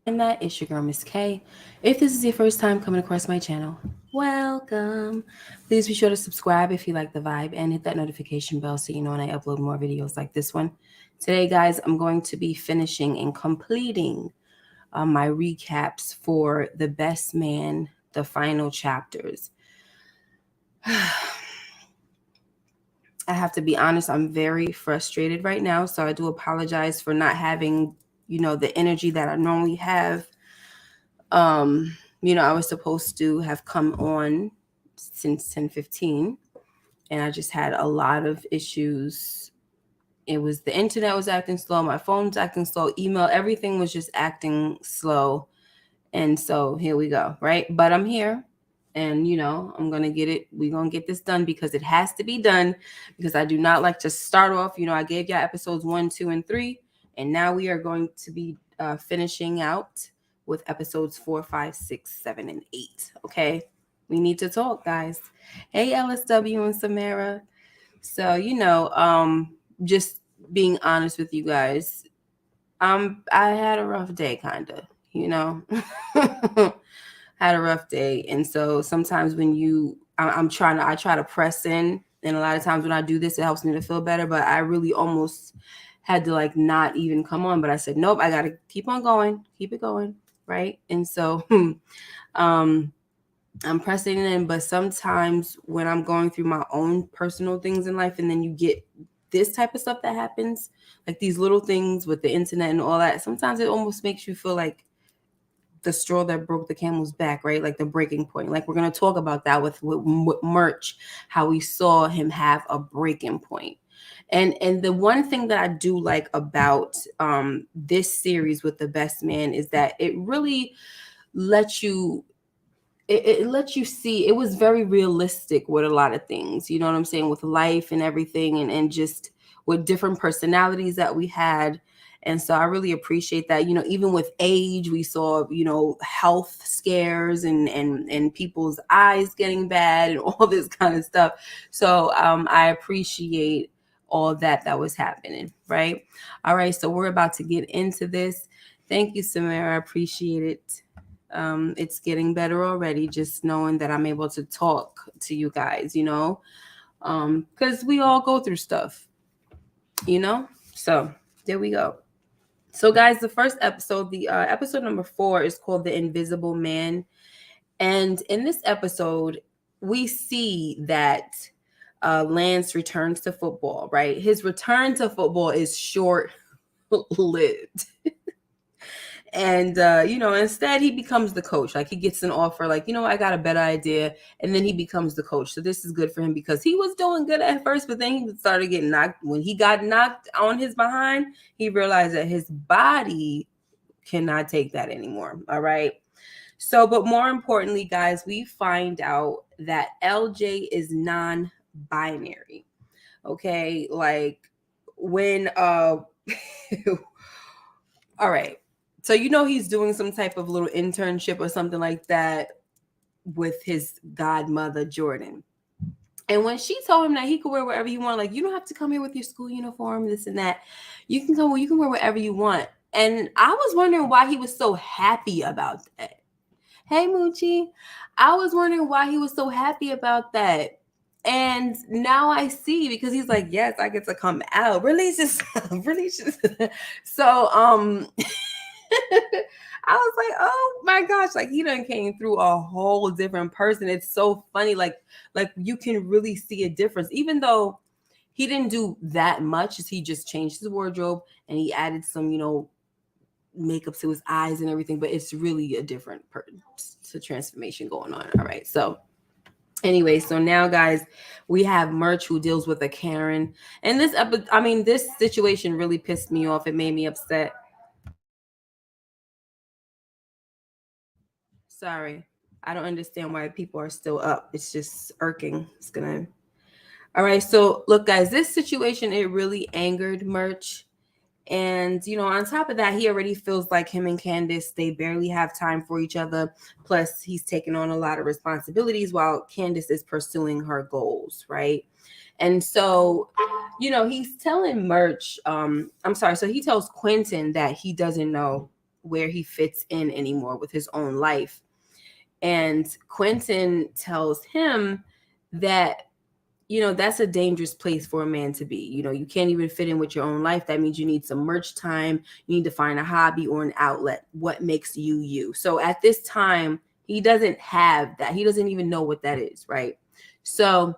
And that is your girl, Miss K. If this is your first time coming across my channel, welcome. Please be sure to subscribe if you like the vibe and hit that notification bell so you know when I upload more videos like this one. Today, guys, I'm going to be finishing and completing my recaps for The Best Man, the final chapters. I have to be honest, I'm very frustrated right now, so I do apologize for not having, the energy that I normally have. Um, I was supposed to have come on since 10:15, and I just had a lot of issues. It was the internet was acting slow, my phone's acting slow, email, everything was just acting slow. And so here we go, right? But I'm here, and I'm gonna get it. We're gonna get this done because it has to be done. Because I do not like to start off. I gave y'all episodes 1, 2, and 3, and now we are going to be finishing out with episodes 4, 5, 6, 7, and 8. Okay, we need to talk, guys. Hey, LSW and Samara. So just being honest with you guys, I had a rough day, kind of. You know. Had a rough day. And so sometimes when I try to press in. And a lot of times when I do this, it helps me to feel better. But I really almost had to like not even come on. But I said, nope, I got to keep on going, keep it going. Right. And so um, I'm pressing in. But sometimes when I'm going through my own personal things in life, and then you get this type of stuff that happens, like these little things with the internet and all that, sometimes it almost makes you feel like the straw that broke the camel's back, right? Like the breaking point. Like we're gonna talk about that with Merch, how we saw him have a breaking point. And the one thing that I do like about this series with The Best Man is that it really lets you it lets you see. It was very realistic with a lot of things, you know what I'm saying, with life and everything, and just with different personalities that we had. And so I really appreciate that. Even with age, we saw, health scares and people's eyes getting bad and all this kind of stuff. So I appreciate all that was happening, right? All right, so we're about to get into this. Thank you, Samara. I appreciate it. It's getting better already, just knowing that I'm able to talk to you guys, because we all go through stuff, you know? So there we go. So, guys, the first episode, the episode number 4, is called The Invisible Man. And in this episode, we see that Lance returns to football, right? His return to football is short lived. And instead he becomes the coach. Like he gets an offer, like, I got a better idea, and then he becomes the coach. So this is good for him because he was doing good at first, but then he started getting knocked. When he got knocked on his behind, he realized that his body cannot take that anymore. All right. So, but more importantly, guys, we find out that LJ is non-binary. Okay, like when all right. So he's doing some type of little internship or something like that with his godmother Jordan. And when she told him that he could wear whatever you want, like you don't have to come here with your school uniform, this and that. You can wear whatever you want. And I was wondering why he was so happy about that. Hey Moochie. I was wondering why he was so happy about that. And now I see, because he's like, yes, I get to come out. Release yourself. Release yourself. So I was like, oh my gosh, like he done came through a whole different person. It's so funny, like you can really see a difference, even though he didn't do that much. He just changed his wardrobe and he added some, makeup to his eyes and everything. But it's really a different transformation going on. All right, so anyway, so now guys, we have Merch who deals with a Karen, and this situation really pissed me off. It made me upset. Sorry. I don't understand why people are still up. It's just irking. It's gonna. All right. So look, guys, this situation, it really angered Merch. And on top of that, he already feels like him and Candace, they barely have time for each other. Plus, he's taking on a lot of responsibilities while Candace is pursuing her goals, right? And so, he's telling Merch, I'm sorry, so he tells Quentin that he doesn't know where he fits in anymore with his own life. And Quentin tells him that, that's a dangerous place for a man to be. You can't even fit in with your own life. That means you need some merch time. You need to find a hobby or an outlet. What makes you you? So at this time, he doesn't have that. He doesn't even know what that is, right? So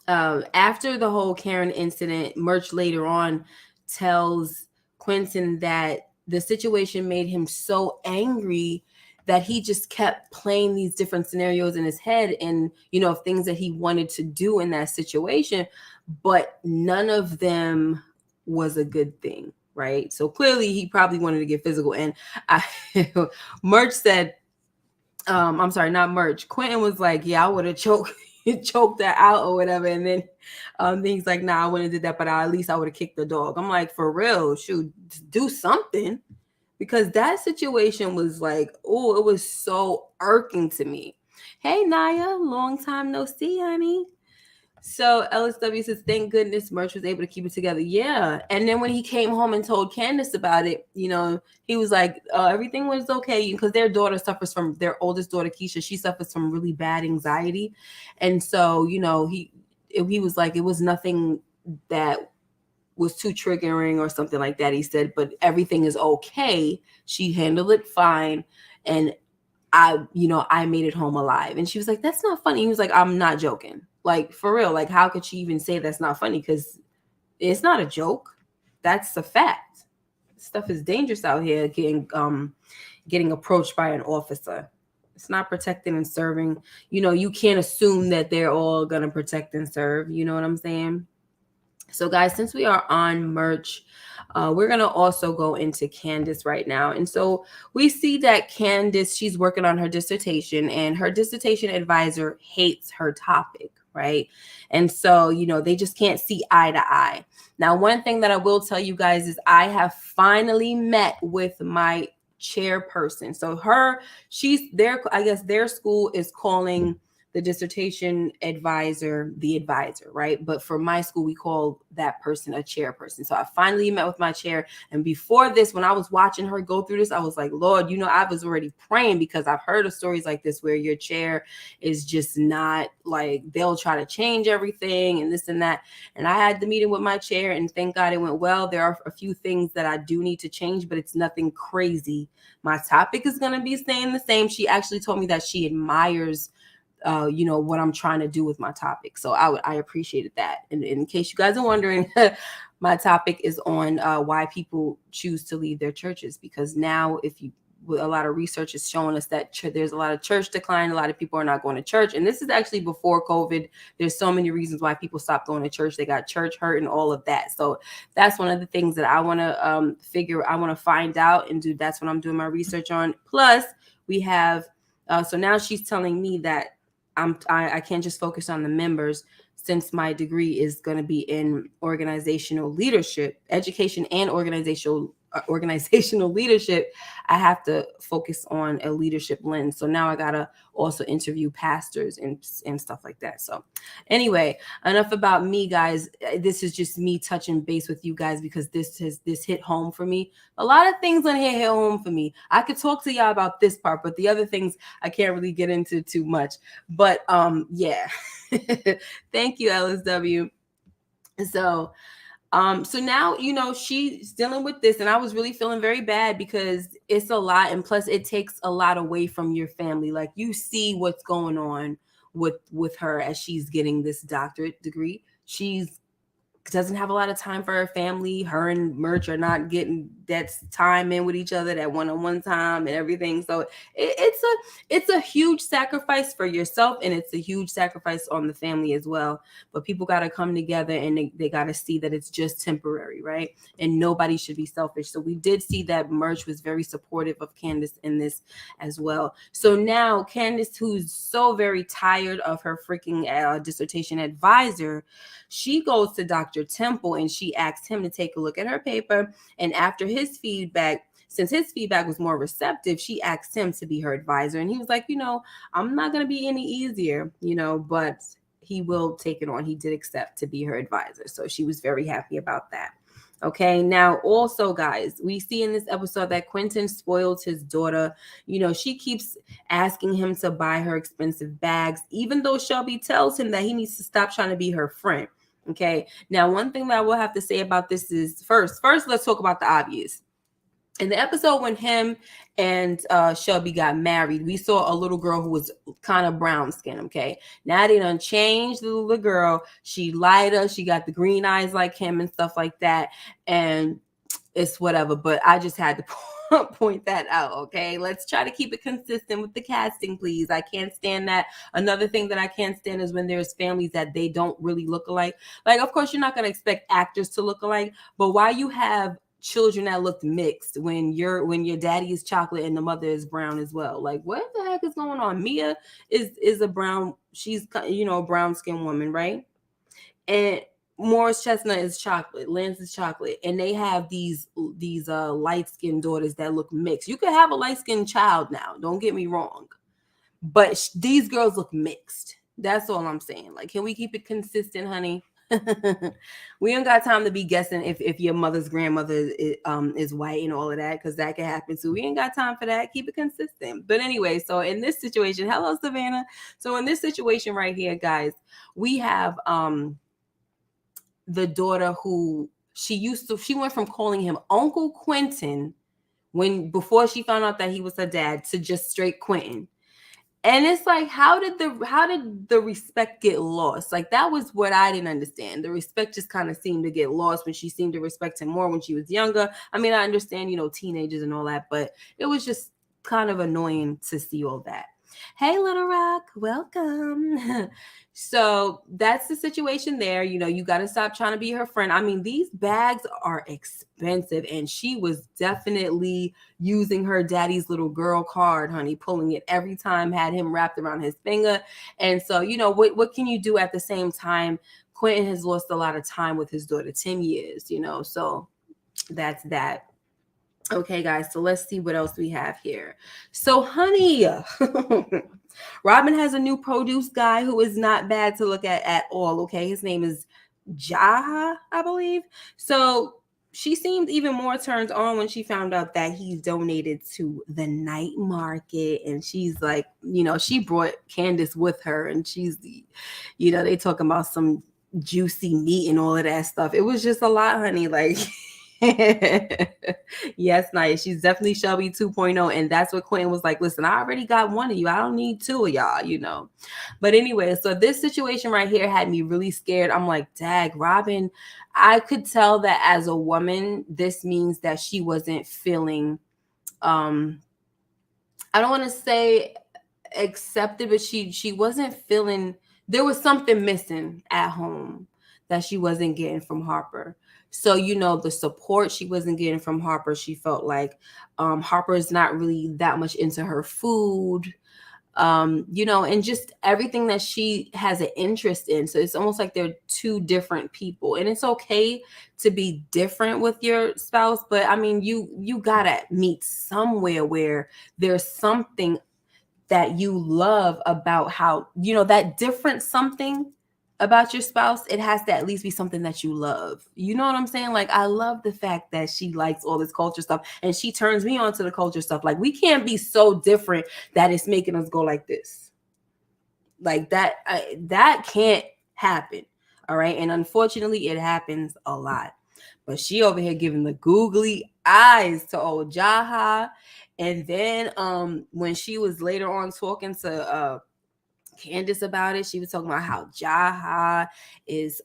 after the whole Karen incident, Merch later on tells Quentin that the situation made him so angry that he just kept playing these different scenarios in his head and, things that he wanted to do in that situation, but none of them was a good thing, right? So clearly he probably wanted to get physical. And Merch said, I'm sorry, not Merch. Quentin was like, yeah, I would have choked that out or whatever. And then he's like, nah, I wouldn't have did that, but at least I would have kicked the dog. I'm like, for real, shoot, do something. Because that situation was like, oh, it was so irking to me. Hey, Naya, long time no see, honey. So LSW says, thank goodness Merch was able to keep it together. Yeah. And then when he came home and told Candace about it, he was like, everything was okay. Because their oldest daughter, Keisha, she suffers from really bad anxiety. And so, he was like, it was nothing that was too triggering or something like that. He said, but everything is okay. She handled it fine. And I made it home alive. And she was like, that's not funny. He was like, I'm not joking. Like, for real. Like, how could she even say that's not funny? Because it's not a joke. That's a fact. Stuff is dangerous out here getting approached by an officer. It's not protecting and serving. You can't assume that they're all going to protect and serve. You know what I'm saying? So guys, since we are on Merch, we're going to also go into Candace right now. And so we see that Candace, she's working on her dissertation, and her dissertation advisor hates her topic, right? And so, they just can't see eye to eye. Now, one thing that I will tell you guys is I have finally met with my chairperson. So she's there. I guess their school is calling the dissertation advisor the advisor, right? But for my school, we call that person a chairperson. So I finally met with my chair. And before this, when I was watching her go through this, I was like, Lord, I was already praying, because I've heard of stories like this where your chair is just not, like, they'll try to change everything and this and that. And I had the meeting with my chair, and thank God it went well. There are a few things that I do need to change, but it's nothing crazy. My topic is going to be staying the same. She actually told me that she admires what I'm trying to do with my topic. So I appreciated that. And in case you guys are wondering, my topic is on why people choose to leave their churches, because now a lot of research is showing us that there's a lot of church decline. A lot of people are not going to church. And this is actually before COVID. There's so many reasons why people stopped going to church. They got church hurt and all of that. So that's one of the things that I want to I want to find out and do. That's what I'm doing my research on. Plus we have, so now she's telling me that I can't just focus on the members, since my degree is going to be in organizational leadership, education, and organizational leadership. I have to focus on a leadership lens. So now I gotta also interview pastors and stuff like that. So anyway, enough about me, guys. This is just me touching base with you guys, because this hit home for me. A lot of things on here hit home for me. I could talk to y'all about this part, but the other things I can't really get into too much. But yeah. Thank you, LSW. So now, she's dealing with this, and I was really feeling very bad, because it's a lot. And plus it takes a lot away from your family. Like, you see what's going on with her as she's getting this doctorate degree. She's doesn't have a lot of time for her family. Her and Merch are not getting that time in with each other, that one-on-one time and everything. So it's a huge sacrifice for yourself, and it's a huge sacrifice on the family as well. But people got to come together, and they got to see that it's just temporary, right? And nobody should be selfish. So we did see that Merch was very supportive of Candace in this as well. So now Candace, who's so very tired of her freaking dissertation advisor, she goes to Dr. Temple, and she asks him to take a look at her paper. And after his feedback, since his feedback was more receptive, she asked him to be her advisor. And he was like, I'm not going to be any easier, but he will take it on. He did accept to be her advisor. So she was very happy about that. Okay, now also, guys, we see in this episode that Quentin spoiled his daughter. She keeps asking him to buy her expensive bags, even though Shelby tells him that he needs to stop trying to be her friend. Okay, now one thing that I will have to say about this is first, let's talk about the obvious. In the episode when him and Shelby got married, we saw a little girl who was kind of brown skin. Okay, now they done changed the little girl. She lighter, she got the green eyes like him and stuff like that. And it's whatever, but I just had to point that out. Okay, let's try to keep it consistent with the casting, please. I can't stand that. Another thing that I can't stand is when there's families that they don't really look alike. Like, of course, you're not going to expect actors to look alike, but why you have children that look mixed when your daddy is chocolate and the mother is brown as well? Like, what the heck is going on? Mia is a brown, she's a brown skinned woman, right? And Morris Chestnut is chocolate, Lance is chocolate, and they have these light skinned daughters that look mixed. You could have a light skinned child now, don't get me wrong, but these girls look mixed. That's all I'm saying. Like, can we keep it consistent, honey? We ain't got time to be guessing if your mother's grandmother is white and all of that, because that can happen too. We ain't got time for that. Keep it consistent. But anyway, so in this situation, hello Savannah. So in this situation right here, guys, we have the daughter who she went from calling him Uncle Quentin before she found out that he was her dad to just straight Quentin. And it's like, how did the respect get lost? Like, that was what I didn't understand. The respect just kind of seemed to get lost when she seemed to respect him more when she was younger. I mean, I understand, teenagers and all that, but it was just kind of annoying to see all that. Hey, Little Rock, welcome. So that's the situation there. You got to stop trying to be her friend. I mean, these bags are expensive, and she was definitely using her daddy's little girl card, honey, pulling it every time, had him wrapped around his finger. And so, what can you do at the same time? Quentin has lost a lot of time with his daughter, 10 years, so that's that. Okay, guys, so let's see what else we have here. So, honey, Robin has a new produce guy who is not bad to look at all. Okay, his name is Jaha, I believe. So she seemed even more turned on when she found out that he's donated to the night market. And she's like, she brought Candace with her, and she's, they talking about some juicy meat and all of that stuff. It was just a lot, honey. Like, yes, Naya, she's definitely Shelby 2.0, and that's what Quentin was like. Listen, I already got one of you. I don't need two of y'all, But anyway, so this situation right here had me really scared. I'm like, dag, Robin. I could tell that as a woman, this means that she wasn't feeling, I don't want to say accepted, but she wasn't feeling, there was something missing at home that she wasn't getting from Harper. So, the support she wasn't getting from Harper, she felt like Harper is not really that much into her food, and just everything that she has an interest in. So it's almost like they're two different people, and it's okay to be different with your spouse. But I mean, you gotta meet somewhere where there's something that you love about how, that different something about your spouse. It has to at least be something that you love. You know what I'm saying? Like, I love the fact that she likes all this culture stuff, and she turns me on to the culture stuff. Like, we can't be so different that it's making us go like this. Like that, that can't happen. All right. And unfortunately, it happens a lot. But she over here giving the googly eyes to old Jaha. And then when she was later on talking to Candace about it, she was talking about how Jaha is,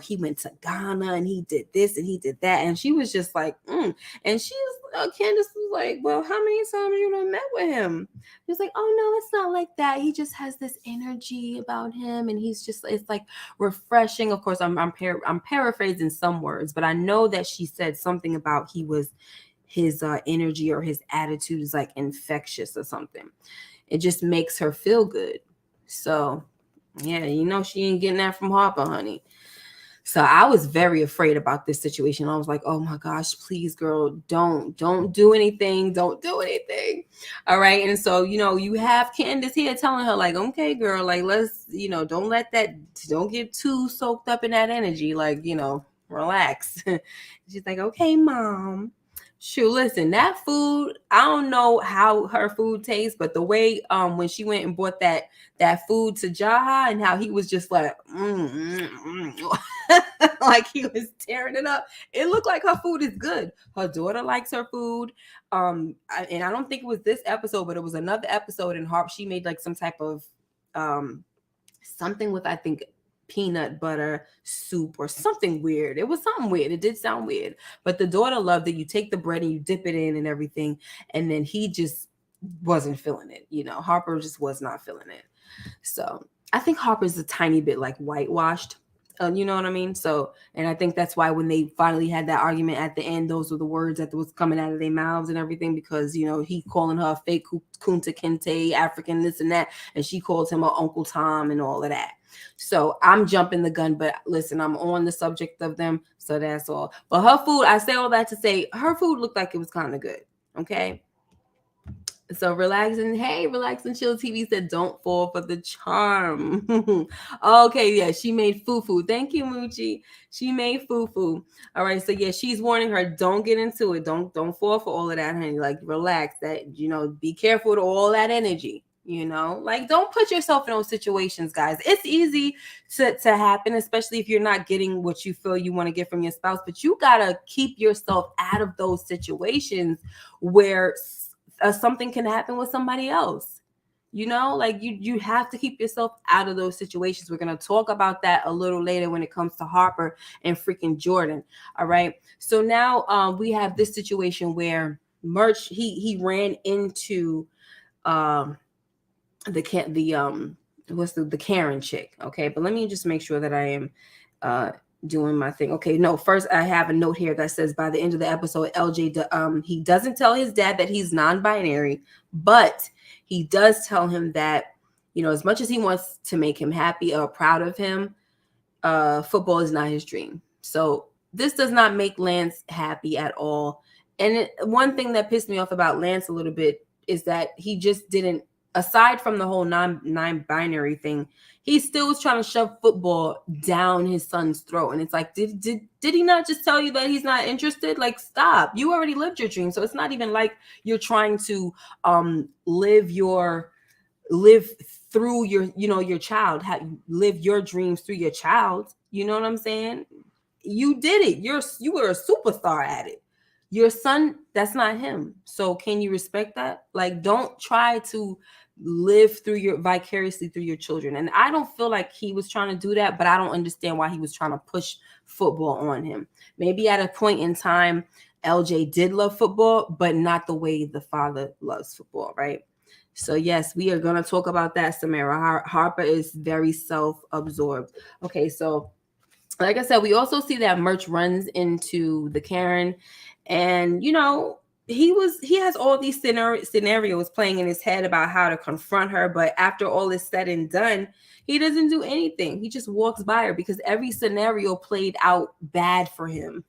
he went to Ghana and he did this and he did that. And she was just like, And Candace was like, well, how many times you done met with him? He was like, oh, no, it's not like that. He just has this energy about him. And he's just, it's like refreshing. Of course, I'm paraphrasing some words, but I know that she said something about his energy or his attitude is like infectious or something. It just makes her feel good. So, yeah, she ain't getting that from Harper, honey. So I was very afraid about this situation. I was like, oh my gosh, please, girl, don't do anything. Don't do anything. All right. And so, you have Candace here telling her, like, okay, girl, like, let's, don't get too soaked up in that energy. Like, relax. She's like, okay, mom. Shoot, listen, that food, I don't know how her food tastes, but the way when she went and bought that food to Jaha and how he was just like like he was tearing it up. It looked like her food is good. Her daughter likes her food. And I don't think it was this episode, but it was another episode in Harp. She made like some type of something with, I think, peanut butter soup or something weird. It was something weird. It did sound weird, but the daughter loved it. You take the bread and you dip it in and everything, and then he just wasn't feeling it. Harper just was not feeling it. So I think Harper's a tiny bit like whitewashed. You know what I mean? So, and I think that's why when they finally had that argument at the end, those were the words that was coming out of their mouths and everything, because, he calling her a fake Kunta Kinte, African, this and that. And she calls him her Uncle Tom and all of that. So I'm jumping the gun, but listen, I'm on the subject of them. So that's all. But her food, I say all that to say her food looked like it was kind of good. Okay. So relax and chill TV said don't fall for the charm. Okay, yeah, she made fufu. Thank you, Moochie. She made fufu. All right, so yeah, she's warning her, don't get into it. Don't fall for all of that, honey. Like relax. That be careful with all that energy. Like don't put yourself in those situations, guys. It's easy to happen, especially if you're not getting what you feel you want to get from your spouse. But you gotta keep yourself out of those situations where something can happen with somebody else. Like you have to keep yourself out of those situations. We're going to talk about that a little later when it comes to Harper and freaking Jordan. All right. So now we have this situation where Merch, he ran into the Karen chick. Okay. But let me just make sure that I am doing my thing. Okay, no, first I have a note here that says by the end of the episode, LJ he doesn't tell his dad that he's non-binary, but he does tell him that as much as he wants to make him happy or proud of him, football is not his dream. So this does not make Lance happy at all. And one thing that pissed me off about Lance a little bit is that he just didn't, aside from the whole non-binary thing, he still was trying to shove football down his son's throat. And it's like, did he not just tell you that he's not interested? Like, stop. You already lived your dream. So it's not even like you're trying to live through your child, live your dreams through your child. You know what I'm saying? You did it. You were a superstar at it. Your son, that's not him. So can you respect that? Like, don't try to live vicariously through your children. And I don't feel like he was trying to do that, but I don't understand why he was trying to push football on him. Maybe at a point in time, LJ did love football, but not the way the father loves football, right? So yes, we are going to talk about that, Samara. Harper is very self-absorbed. Okay, so like I said, we also see that Merch runs into the Karen, and he has all these scenarios playing in his head about how to confront her, but after all is said and done, he doesn't do anything. He just walks by her because every scenario played out bad for him.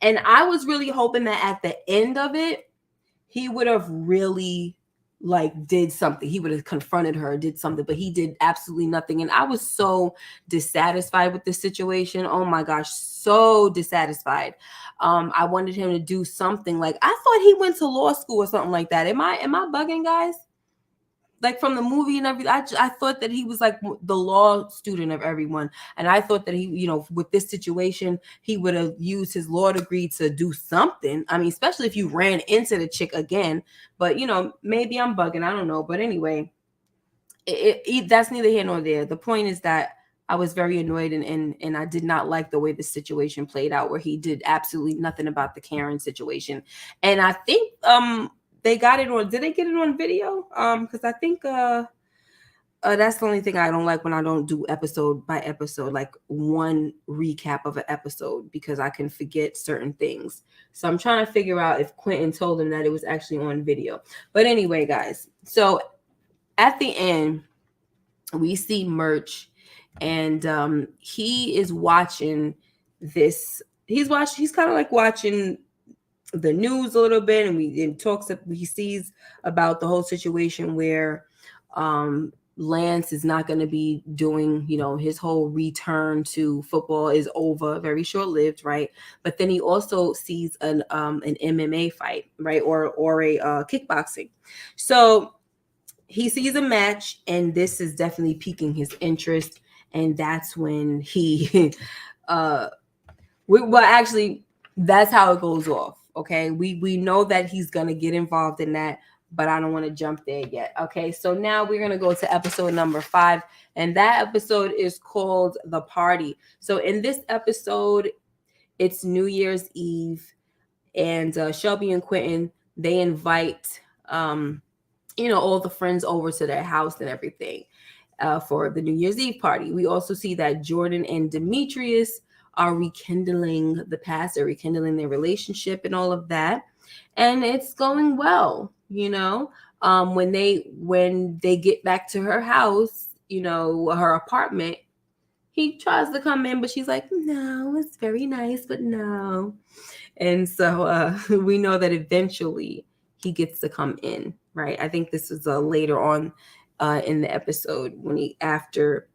And I was really hoping that at the end of it, he would have really did something. He would have confronted her, did something, but he did absolutely nothing. And I was so dissatisfied with this situation. Oh my gosh, so dissatisfied. I wanted him to do something. Like, I thought he went to law school or something like that. Am I bugging, guys? Like, from the movie and everything, I thought that he was like the law student of everyone. And I thought that he, with this situation, he would have used his law degree to do something. I mean, especially if you ran into the chick again. But, maybe I'm bugging. I don't know. But anyway, that's neither here nor there. The point is that I was very annoyed and I did not like the way the situation played out, where he did absolutely nothing about the Karen situation. And I think they got it on. Did they get it on video? Because I think that's the only thing I don't like when I don't do episode by episode, like one recap of an episode, because I can forget certain things. So I'm trying to figure out if Quentin told him that it was actually on video. But anyway, guys, so at the end, we see Merch, and he is watching this. He's kind of like watching the news a little bit, and he sees about the whole situation where Lance is not going to be doing, his whole return to football is over, very short lived, right? But then he also sees an MMA fight, right, or a kickboxing. So he sees a match, and this is definitely piquing his interest, and that's when he, well, actually, that's how it goes off. Okay, we know that he's gonna get involved in that, but I don't want to jump there yet. Okay, so now we're gonna go to episode number 5, and that episode is called The Party. So in this episode, it's New Year's Eve, and Shelby and Quentin, they invite all the friends over to their house and everything for the New Year's Eve party. We also see that Jordan and Demetrius are rekindling the past, they're rekindling their relationship and all of that, and it's going well. When they get back to her house, her apartment, he tries to come in, but she's like, no, it's very nice, but no. And so we know that eventually he gets to come in, right? I think this is later on in the episode when after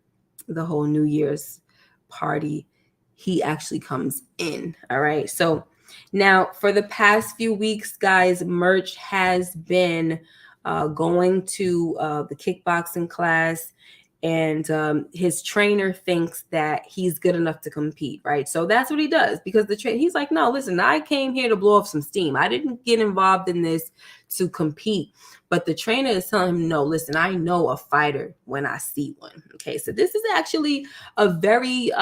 the whole New Year's party, he actually comes in. All right. So now for the past few weeks, guys, Merch has been going to the kickboxing class, and his trainer thinks that he's good enough to compete, right? So that's what he does, because he's like, no, listen, I came here to blow off some steam. I didn't get involved in this to compete. But the trainer is telling him, no, listen, I know a fighter when I see one. Okay, so this is actually a very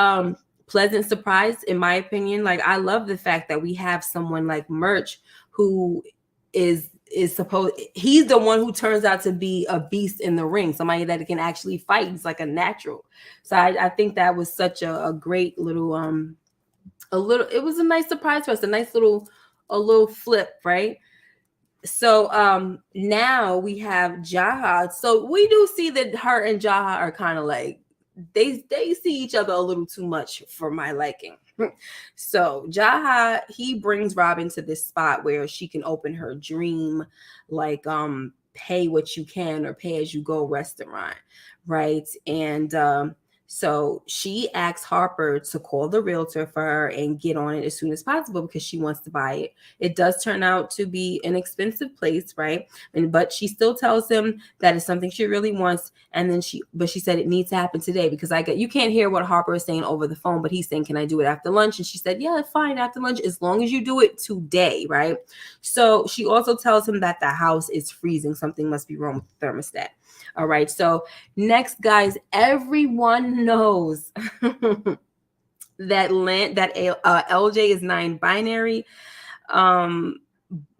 pleasant surprise, in my opinion. Like, I love the fact that we have someone like Merch who is he's the one who turns out to be a beast in the ring, somebody that can actually fight. He's like a natural. So I think that was such a great little it was a nice surprise for us, a nice little flip, right? So now we have Jaha. So we do see that her and Jaha are kind of like they see each other a little too much for my liking. So Jaha, he brings Robin to this spot where she can open her dream, like pay what you can or pay as you go restaurant, right? And so she asks Harper to call the realtor for her and get on it as soon as possible because she wants to buy it. It does turn out to be an expensive place, right? But she still tells him that it's something she really wants. And then she said it needs to happen today because you can't hear what Harper is saying over the phone, but he's saying, can I do it after lunch? And she said, yeah, fine, after lunch, as long as you do it today, right? So she also tells him that the house is freezing. Something must be wrong with the thermostat. All right. So next, guys, everyone knows that LJ is non-binary,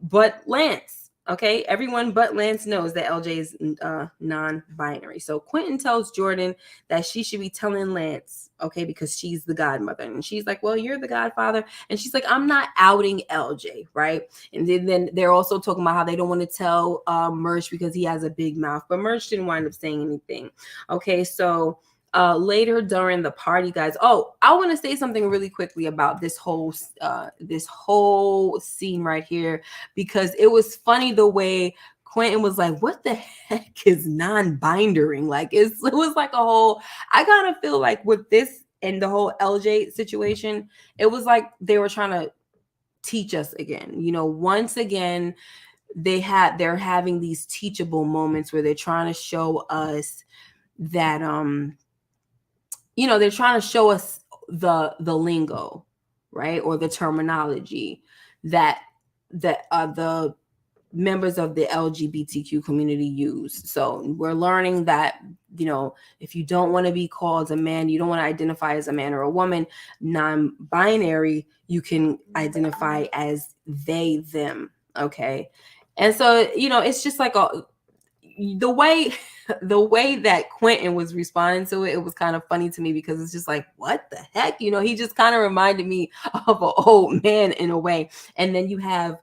but Lance. Okay, everyone but Lance knows that LJ is non-binary. So Quentin tells Jordan that she should be telling Lance, okay, because she's the godmother. And she's like, well, you're the godfather. And she's like, I'm not outing LJ, right? And then they're also talking about how they don't want to tell Merch because he has a big mouth. But Merch didn't wind up saying anything. Okay, so later during the party, guys. Oh, I want to say something really quickly about this whole scene right here, because it was funny the way Quentin was like, what the heck is non-bindering? Like it was like a whole, I kind of feel like with this and the whole LJ situation, it was like they were trying to teach us again. Once again, they're having these teachable moments where they're trying to show us that they're trying to show us the lingo, right? Or the terminology that the members of the LGBTQ community use. So we're learning that, if you don't want to be called a man, you don't want to identify as a man or a woman, non-binary, you can identify as they, them. Okay. And so, it's just like the way that Quentin was responding to it, it was kind of funny to me because it's just like, what the heck? He just kind of reminded me of an old man in a way. And then you have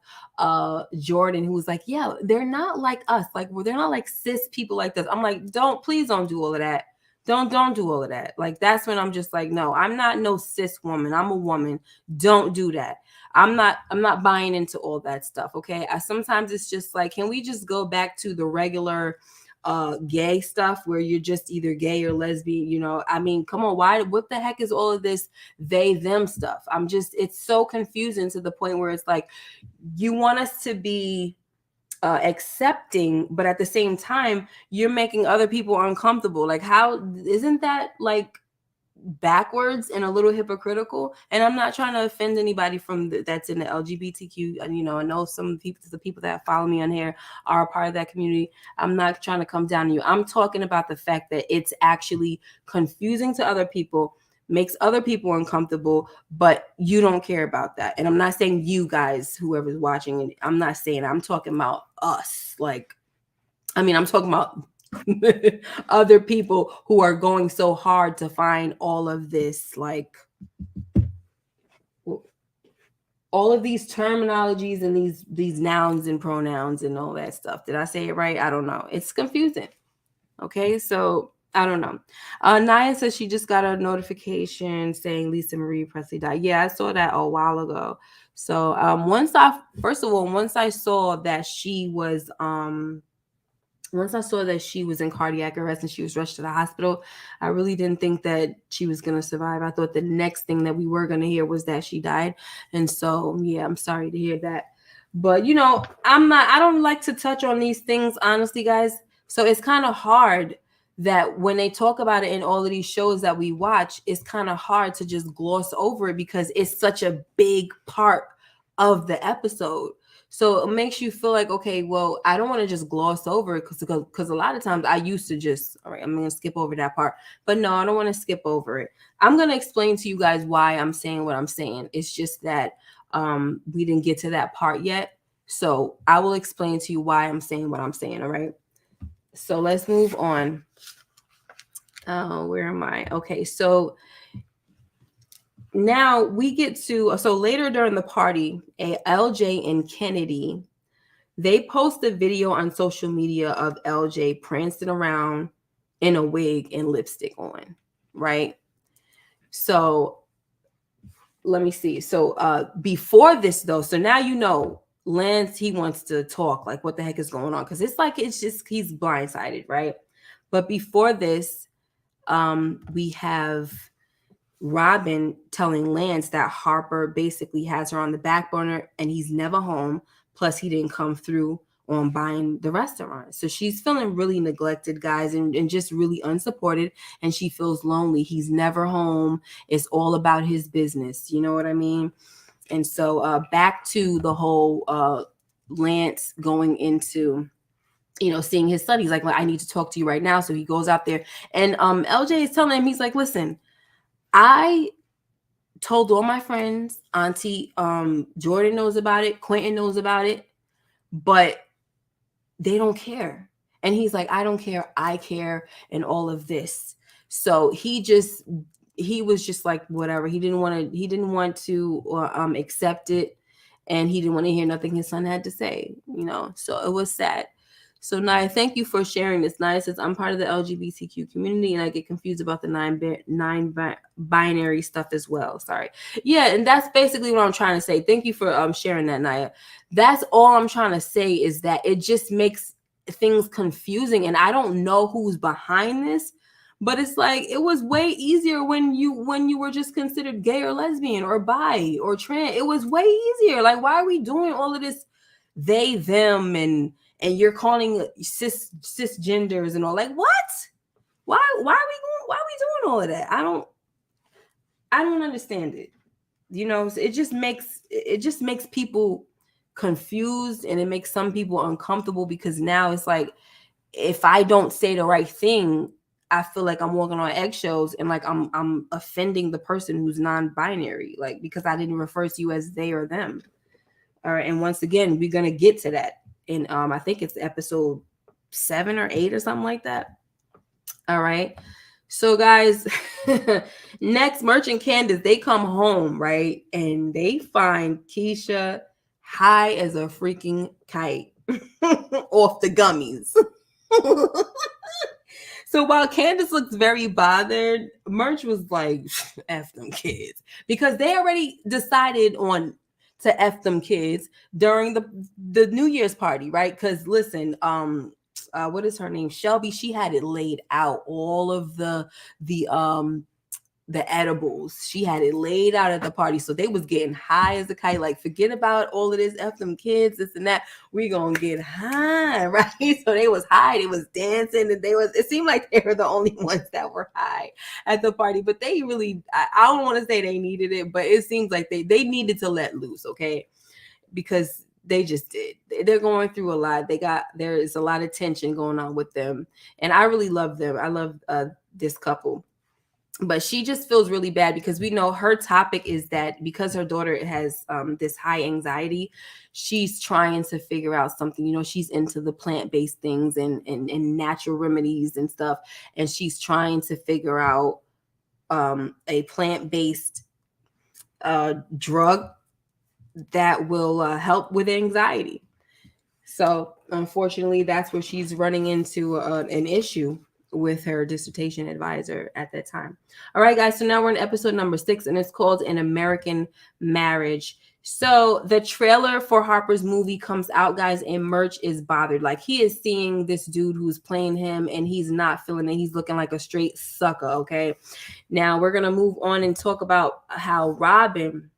Jordan, who was like, yeah, they're not like us. Like, they're not like cis people like this. I'm like, please don't do all of that. Don't do all of that. Like, that's when I'm just like, no, I'm not no cis woman. I'm a woman. Don't do that. I'm not buying into all that stuff. Okay. Sometimes it's just like, can we just go back to the regular gay stuff where you're just either gay or lesbian, you know. I mean, come on, what the heck is all of this they them stuff? It's so confusing to the point where it's like you want us to be accepting, but at the same time you're making other people uncomfortable. Like, how isn't that like backwards and a little hypocritical? And I'm not trying to offend anybody that's in the LGBTQ, and you know, I know some people, the people that follow me on here are a part of that community. I'm not trying to come down to you. I'm talking about the fact that it's actually confusing to other people, makes other people uncomfortable, but you don't care about that. And I'm not saying you guys, whoever's watching it, I'm not saying, I'm talking about us. Like, I mean, I'm talking about other people who are going so hard to find all of this, like all of these terminologies and these nouns and pronouns and all that stuff. Did I say it right? I don't know. It's confusing. Okay, so I don't know. Naya says she just got a notification saying Lisa Marie Presley died. Yeah, I saw that a while ago. So once I saw that she was in cardiac arrest and she was rushed to the hospital, I really didn't think that she was going to survive. I thought the next thing that we were going to hear was that she died. And so, yeah, I'm sorry to hear that. But, you know, I don't like to touch on these things, honestly, guys. So it's kind of hard that when they talk about it in all of these shows that we watch, it's kind of hard to just gloss over it because it's such a big part of the episode. So it makes you feel like, okay, well, I don't want to just gloss over it because a lot of times I used to just, all right, I'm going to skip over that part. But no, I don't want to skip over it. I'm going to explain to you guys why I'm saying what I'm saying. It's just that we didn't get to that part yet. So I will explain to you why I'm saying what I'm saying, all right? So let's move on. Where am I? Okay, so now we get to, so later during the party, LJ and Kennedy, they post a video on social media of LJ prancing around in a wig and lipstick on, right? So let me see. So before this though, so now you know Lance, he wants to talk, like what the heck is going on? Because it's just he's blindsided, right? But before this, we have Robin telling Lance that Harper basically has her on the back burner and he's never home. Plus, he didn't come through on buying the restaurant. So she's feeling really neglected, guys, and just really unsupported. And she feels lonely. He's never home. It's all about his business. You know what I mean? And so back to the whole Lance going into, you know, seeing his studies, like, I need to talk to you right now. So he goes out there and LJ is telling him, he's like, listen, I told all my friends, Auntie Jordan knows about it, Quentin knows about it, but they don't care. And he's like, I don't care, I care, and all of this. So he was just like, whatever. He didn't want to accept it, and he didn't want to hear nothing his son had to say, you know. So it was sad. So Naya, thank you for sharing this. Naya says, I'm part of the LGBTQ community and I get confused about the binary stuff as well. Sorry. Yeah, and that's basically what I'm trying to say. Thank you for sharing that, Naya. That's all I'm trying to say, is that it just makes things confusing, and I don't know who's behind this, but it's like it was way easier when you were just considered gay or lesbian or bi or trans. It was way easier. Like, why are we doing all of this they them and you're calling cisgenders and all? Like, what? Why are we doing all of that? I don't understand it. You know, it just makes people confused, and it makes some people uncomfortable, because now it's like, if I don't say the right thing, I feel like I'm walking on eggshells, and like I'm offending the person who's non-binary, like, because I didn't refer to you as they or them. All right, and once again, we're gonna get to that in I think it's episode 7 or 8 or something like that. All right. So guys, next, Merch and Candace, they come home, right? And they find Keisha high as a freaking kite off the gummies. So while Candace looks very bothered, Merch was like, F them kids. Because they already decided on to F them kids during the New Year's party, right? Because listen, what is her name? Shelby. She had it laid out. All of the edibles. She had it laid out at the party. So they was getting high as a kite. Like, forget about all of this, F them kids, this and that. We gonna get high, right? So they was high, they was dancing, and it seemed like they were the only ones that were high at the party. But they really, I don't want to say they needed it, but it seems like they needed to let loose, okay? Because they just did. They're going through a lot. There is a lot of tension going on with them. And I really love them. I love this couple. But she just feels really bad because we know her topic is that because her daughter has this high anxiety, she's trying to figure out something. You know, she's into the plant-based things and natural remedies and stuff. And she's trying to figure out a plant-based drug that will help with anxiety. So unfortunately, that's where she's running into an issue with her dissertation advisor at that time. All right, guys. So now we're in episode number 6, and it's called An American Marriage. So the trailer for Harper's movie comes out, guys, and Murch is bothered. Like, he is seeing this dude who's playing him, and he's not feeling it. He's looking like a straight sucker, okay? Now we're going to move on and talk about how Robin,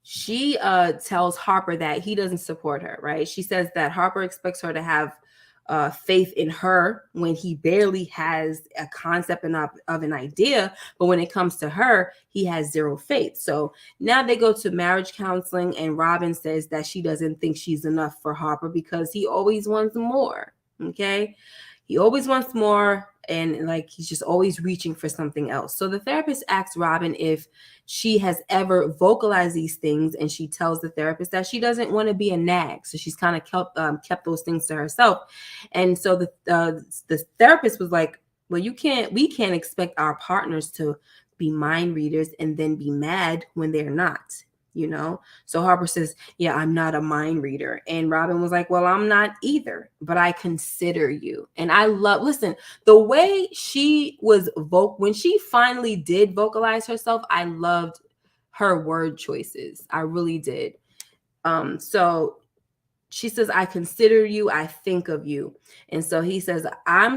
she tells Harper that he doesn't support her, right? She says that Harper expects her to have faith in her when he barely has a concept of an idea, but when it comes to her, he has zero faith. So now they go to marriage counseling, and Robin says that she doesn't think she's enough for Harper because he always wants more. Okay, he always wants more, and like he's just always reaching for something else. So the therapist asks Robin if she has ever vocalized these things, and she tells the therapist that she doesn't want to be a nag. So she's kind of kept those things to herself. And so the therapist was like, well, we can't expect our partners to be mind readers and then be mad when they're not. You know, so Harper says, yeah, I'm not a mind reader. And Robin was like, well, I'm not either, but I consider you. And listen, the way she was when she finally did vocalize herself, I loved her word choices. I really did. So she says, I consider you, I think of you. And so he says, I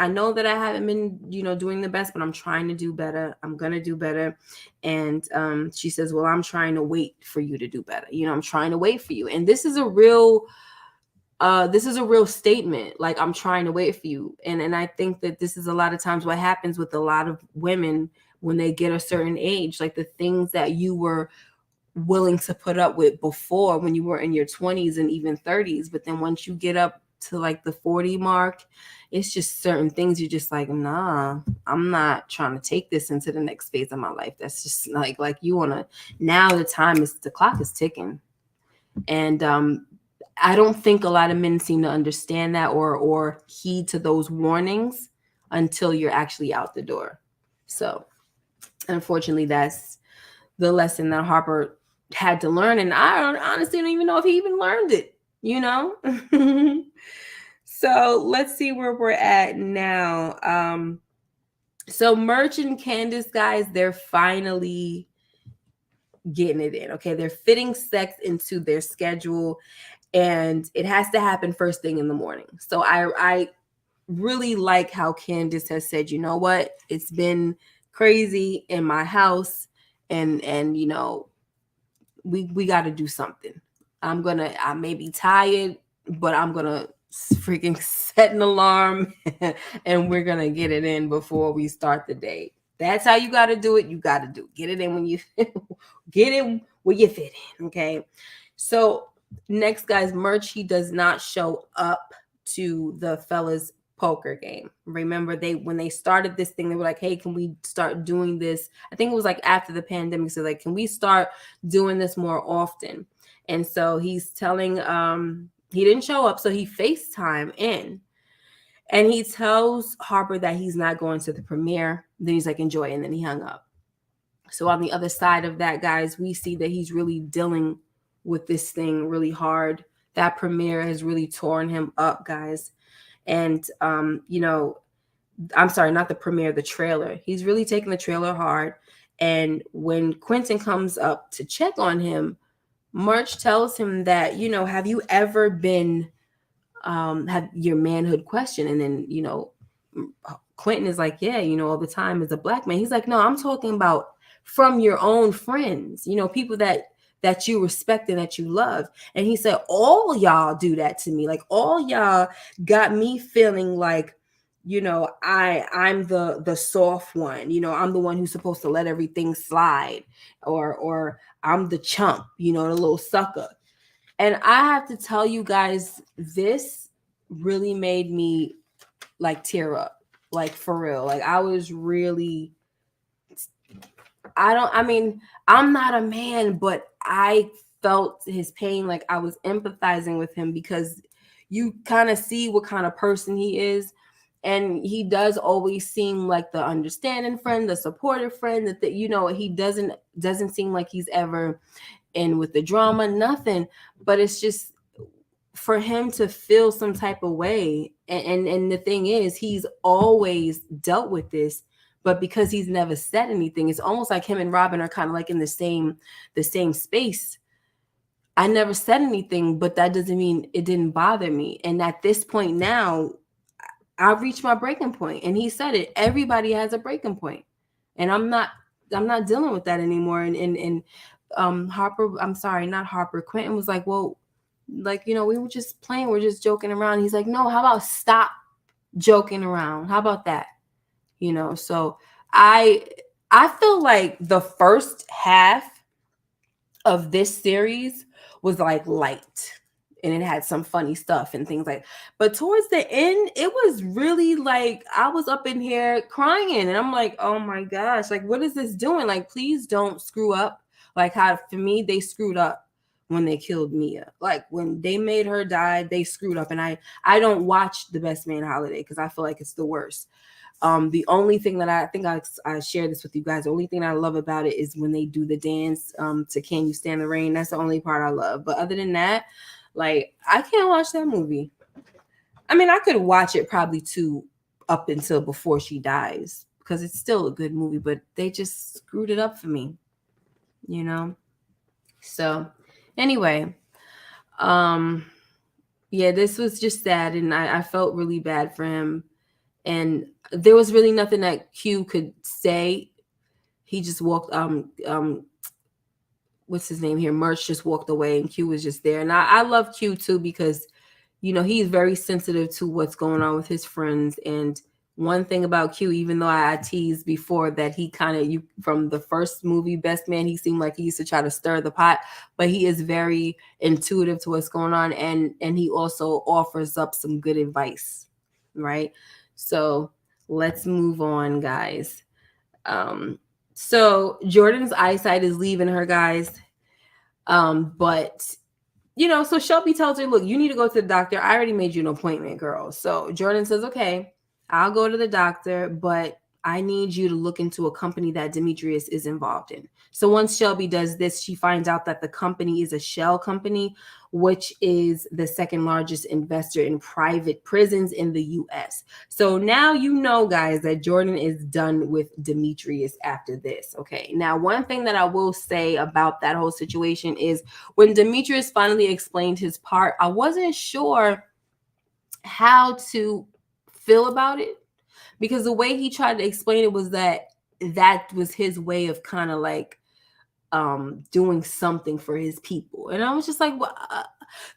know that I haven't been, doing the best, but I'm trying to do better. I'm going to do better. And she says, well, I'm trying to wait for you to do better. I'm trying to wait for you. And this is a real statement. Like, I'm trying to wait for you. And I think that this is a lot of times what happens with a lot of women when they get a certain age, like the things that you were willing to put up with before when you were in your 20s and even 30s. But then once you get up to like the 40 mark, it's just certain things you're just like, nah, I'm not trying to take this into the next phase of my life. That's just like you want to, now the clock is ticking. And I don't think a lot of men seem to understand that or heed to those warnings until you're actually out the door. So unfortunately, that's the lesson that Harper had to learn. And I honestly don't even know if he even learned it, So let's see where we're at now. So Murch and Candace, guys, they're finally getting it in. Okay. They're fitting sex into their schedule, and it has to happen first thing in the morning. So I really like how Candace has said, you know what? It's been crazy in my house. And we got to do something. I may be tired, but I'm going to freaking set an alarm and we're going to get it in before we start the day. That's how you got to do it. You got to get it in when you get it where you fit in. Okay. So next, guys, Murch, he does not show up to the fellas poker game. Remember, when they started this thing, they were like, hey, can we start doing this? I think it was like after the pandemic. So like, can we start doing this more often? And so he's telling, he didn't show up. So he FaceTime in, and he tells Harper that he's not going to the premiere. Then he's like, enjoy. And then he hung up. So on the other side of that, guys, we see that he's really dealing with this thing really hard. That premiere has really torn him up, guys. And, I'm sorry, not the premiere, the trailer. He's really taking the trailer hard. And when Quentin comes up to check on him, Murch tells him that, have you ever been have your manhood question. And then, Quentin is like, yeah, all the time as a black man. He's like, no, I'm talking about from your own friends, people that you respect and that you love. And he said, all y'all do that to me. Like, all y'all got me feeling like, I'm the soft one, I'm the one who's supposed to let everything slide, or I'm the chump, the little sucker. And I have to tell you guys, this really made me like tear up, like for real. Like, I was really, I mean, I'm not a man, but I felt his pain. Like, I was empathizing with him, because you kind of see what kind of person he is. And he does always seem like the understanding friend, the supportive friend, that he doesn't seem like he's ever in with the drama, nothing. But it's just for him to feel some type of way. And the thing is, he's always dealt with this, but because he's never said anything, it's almost like him and Robin are kind of like in the same space. I never said anything, but that doesn't mean it didn't bother me. And at this point now, I've reached my breaking point. And he said it. Everybody has a breaking point. And I'm not dealing with that anymore. And Harper, I'm sorry, not Harper, Quentin was like, well, like, we were just playing, we're just joking around. He's like, no, how about stop joking around? How about that? So I feel like the first half of this series was like light, and it had some funny stuff and things like, but towards the end, it was really like, I was up in here crying, and I'm like, oh my gosh, like, what is this doing? Like, please don't screw up. Like, how for me, they screwed up when they killed Mia. Like, when they made her die, they screwed up. And I don't watch The Best Man Holiday because I feel like it's the worst. The only thing that I think I share this with you guys, the only thing I love about it is when they do the dance to Can You Stand the Rain. That's the only part I love. But other than that, like, I can't watch that movie. I mean, I could watch it probably up until before she dies, because it's still a good movie, but they just screwed it up for me, So anyway, yeah, this was just sad, and I felt really bad for him. And there was really nothing that Q could say. He just walked, what's his name here? Merch just walked away, and Q was just there. And I love Q too, because, he's very sensitive to what's going on with his friends. And one thing about Q, even though I teased before that he kind of, from the first movie, Best Man, he seemed like he used to try to stir the pot, but he is very intuitive to what's going on. And he also offers up some good advice, right? So let's move on, guys. So Jordan's eyesight is leaving her, guys. But so Shelby tells her, look, you need to go to the doctor. I already made you an appointment, girl. So Jordan says, okay, I'll go to the doctor, but I need you to look into a company that Demetrius is involved in. So once Shelby does this, she finds out that the company is a shell company, which is the second largest investor in private prisons in the U.S. So now guys, that Jordan is done with Demetrius after this. Okay. Now, one thing that I will say about that whole situation is when Demetrius finally explained his part, I wasn't sure how to feel about it, because the way he tried to explain it was that was his way of kind of like doing something for his people. And I was just like, well,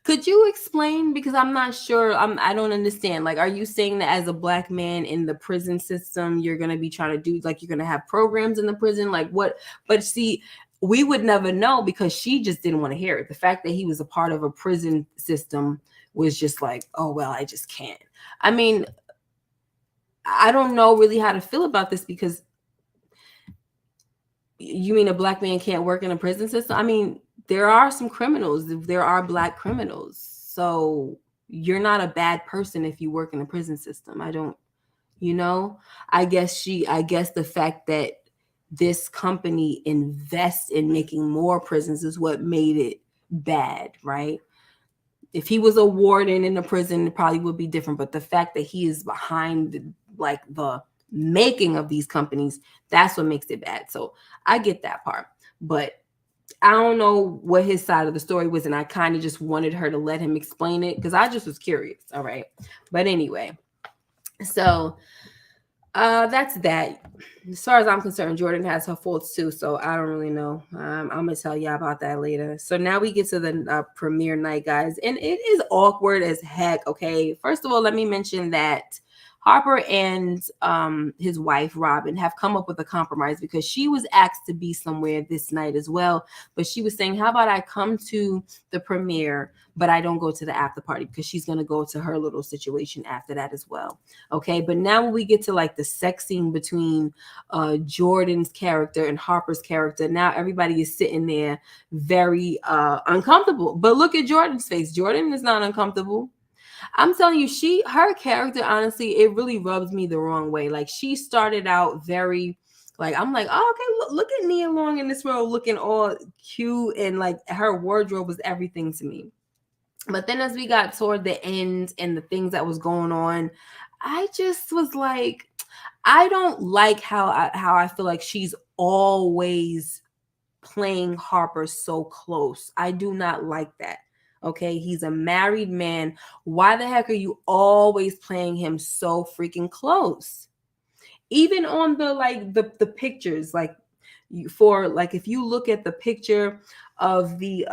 could you explain? Because I'm not sure. I don't understand. Like, are you saying that as a black man in the prison system, you're going to be trying to do, like, you're going to have programs in the prison? Like, what? But see, we would never know, because she just didn't want to hear it. The fact that he was a part of a prison system was just like, oh, well, I just can't. I mean, I don't know really how to feel about this, because you mean a black man can't work in a prison system? I mean, there are some criminals. There are black criminals. So you're not a bad person if you work in a prison system. I don't, I guess the fact that this company invests in making more prisons is what made it bad, right? If he was a warden in a prison, it probably would be different. But the fact that he is behind the making of these companies, that's what makes it bad. So I get that part. But I don't know what his side of the story was, and I kind of just wanted her to let him explain it because I just was curious. All right. But anyway, so that's that. As far as I'm concerned, Jordan has her faults too, so I don't really know. I'm gonna tell y'all about that later. So now we get to the premiere night, guys, and it is awkward as heck. Okay, first of all, let me mention that Harper and his wife Robin have come up with a compromise because she was asked to be somewhere this night as well, but she was saying, "How about I come to the premiere, but I don't go to the after party because she's gonna go to her little situation after that as well." Okay, but now when we get to like the sex scene between Jordan's character and Harper's character, now everybody is sitting there very uncomfortable. But look at Jordan's face. Jordan is not uncomfortable. I'm telling you, her character, honestly, it really rubs me the wrong way. Like she started out very like I'm like, oh, okay, look at Nia Long in this role looking all cute and like her wardrobe was everything to me. But then as we got toward the end and the things that was going on, I just was like, I don't like how I feel like she's always playing Harper so close. I do not like that. Okay, he's a married man. Why the heck are you always playing him so freaking close? Even on the like the pictures, like for like if you look at the picture of the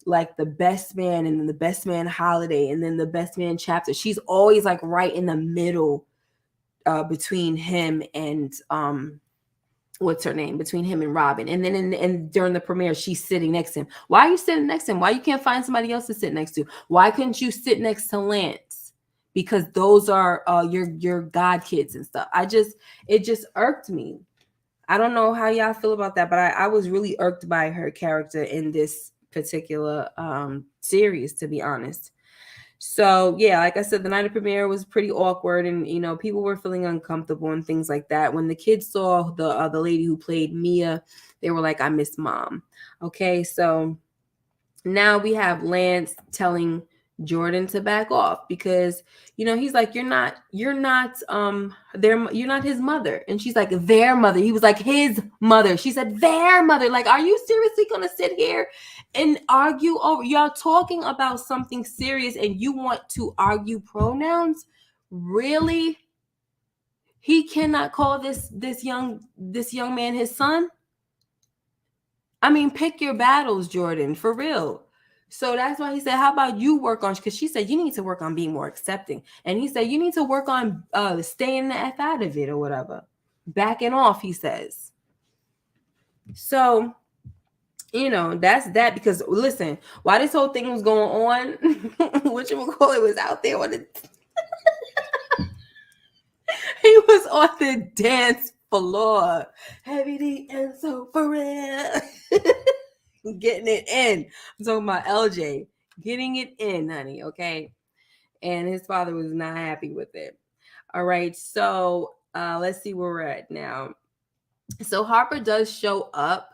like the best man and then the best man holiday and then the best man chapter, she's always like right in the middle between him and what's her name, between him and Robin, and then and during the premiere she's sitting next to him. Why are you sitting next to him? Why you can't find somebody else to sit next to? Why couldn't you sit next to Lance? Because those are your god kids and stuff. It just irked me. I don't know how y'all feel about that, but I was really irked by her character in this particular series, to be honest. So yeah, like I said, the night of premiere was pretty awkward, and you know people were feeling uncomfortable and things like that. When the kids saw the lady who played Mia, they were like, "I miss mom." Okay, so now we have Lance telling Jordan to back off because you know he's like, you're not his mother. And she's like, their mother. He was like, his mother. She said, their mother. Like, are you seriously gonna sit here and argue over, y'all talking about something serious and you want to argue pronouns? Really? He cannot call this young man his son? I mean, pick your battles, Jordan, for real. So that's why he said, how about you work on, because she said, you need to work on being more accepting. And he said, you need to work on staying the F out of it or whatever. Backing off, he says. So, you know, that's that. Because listen, while this whole thing was going on, whatchamacallit was out there on the he was on the dance floor. Heavy D and so for real. Getting it in. I'm talking about LJ getting it in, honey. Okay. And his father was not happy with it. All right. So let's see where we're at now. So Harper does show up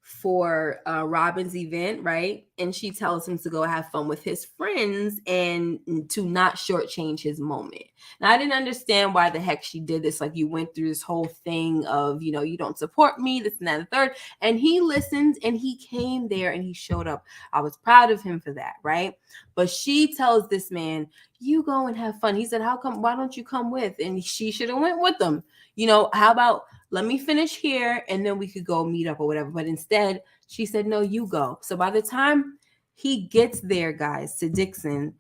for Robin's event, right? And she tells him to go have fun with his friends and to not shortchange his moment. Now, I didn't understand why the heck she did this. Like, you went through this whole thing of, you know, you don't support me, this and that and the third. And he listened and he came there and he showed up. I was proud of him for that, right? But she tells this man, you go and have fun. He said, how come, why don't you come with? And she should have went with them. You know, how about let me finish here and then we could go meet up or whatever. But instead, she said, no, you go. So by the time he gets there, guys, to Dixon,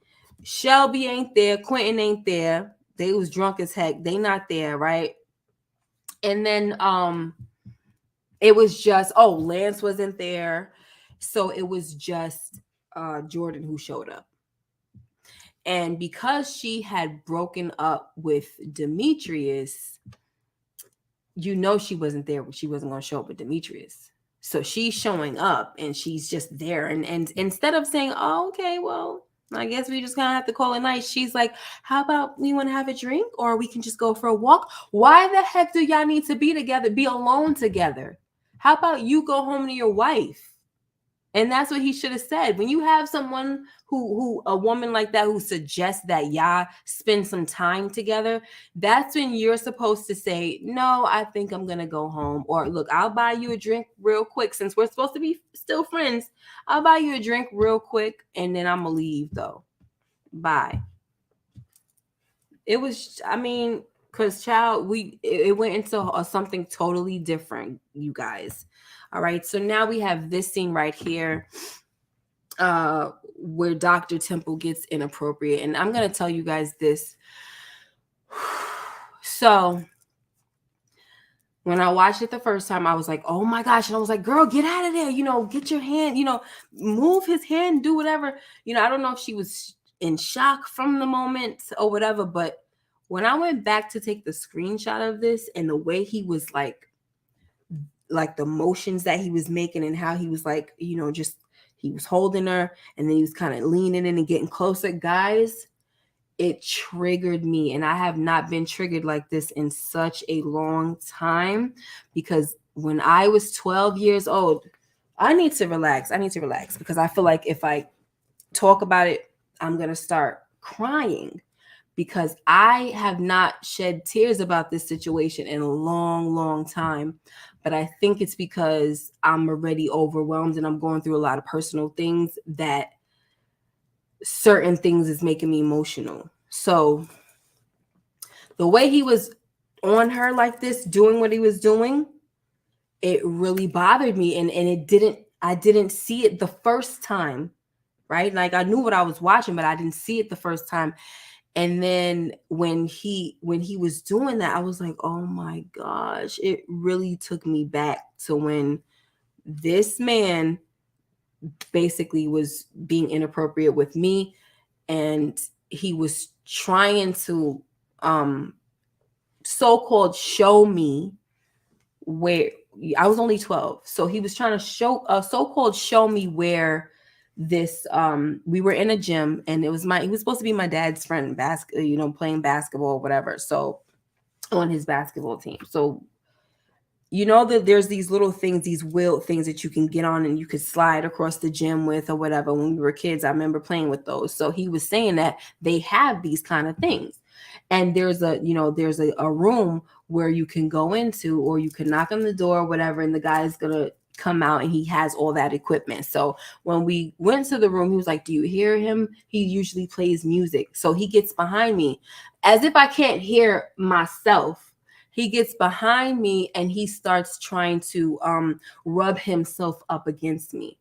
Shelby ain't there. Quentin ain't there. They was drunk as heck. They not there, right? And then it was just, Lance wasn't there. So it was just Jordan who showed up. And because she had broken up with Demetrius, you know she wasn't there. She wasn't going to show up with Demetrius. So she's showing up and she's just there. And instead of saying, oh, okay, well, I guess we just kind of have to call it night. She's like, how about we want to have a drink or we can just go for a walk? Why the heck do y'all need to be together, be alone together? How about you go home to your wife? And that's what he should have said. When you have someone who a woman like that who suggests that y'all spend some time together, that's when you're supposed to say, no, I think I'm gonna go home. Or look, I'll buy you a drink real quick. Since we're supposed to be still friends, I'll buy you a drink real quick and then I'm gonna leave though. Bye. It was, I mean, because child, it went into something totally different, you guys. All right, so now we have this scene right here where Dr. Temple gets inappropriate. And I'm going to tell you guys this. So when I watched it the first time, I was like, oh my gosh. And I was like, girl, get out of there. You know, get your hand, you know, move his hand, do whatever. You know, I don't know if she was in shock from the moment or whatever. But when I went back to take the screenshot of this and the way he was like the motions that he was making and how he was like, you know, just he was holding her and then he was kind of leaning in and getting closer. Guys, it triggered me. And I have not been triggered like this in such a long time, because when I was 12 years old, I need to relax. I need to relax because I feel like if I talk about it, I'm going to start crying, because I have not shed tears about this situation in a long, long time. But I think it's because I'm already overwhelmed and I'm going through a lot of personal things that certain things is making me emotional. So the way he was on her like this, doing what he was doing, it really bothered me. And I didn't see it the first time, right? Like I knew what I was watching, but I didn't see it the first time. And then when he was doing that, I was like, oh my gosh, it really took me back to when this man basically was being inappropriate with me, and he was trying to so-called show me where I was only 12. So he was trying to so-called show me where this we were in a gym, and he was supposed to be my dad's friend, playing basketball, whatever. So on his basketball team. So you know that there's these little things, these wheeled things that you can get on and you could slide across the gym with or whatever. When we were kids, I remember playing with those. So he was saying that they have these kind of things. And there's a room where you can go into, or you can knock on the door or whatever, and the guy's gonna come out and he has all that equipment. So when we went to the room, he was like, do you hear him? He usually plays music. So he gets behind me as if I can't hear myself. He gets behind me and he starts trying to rub himself up against me.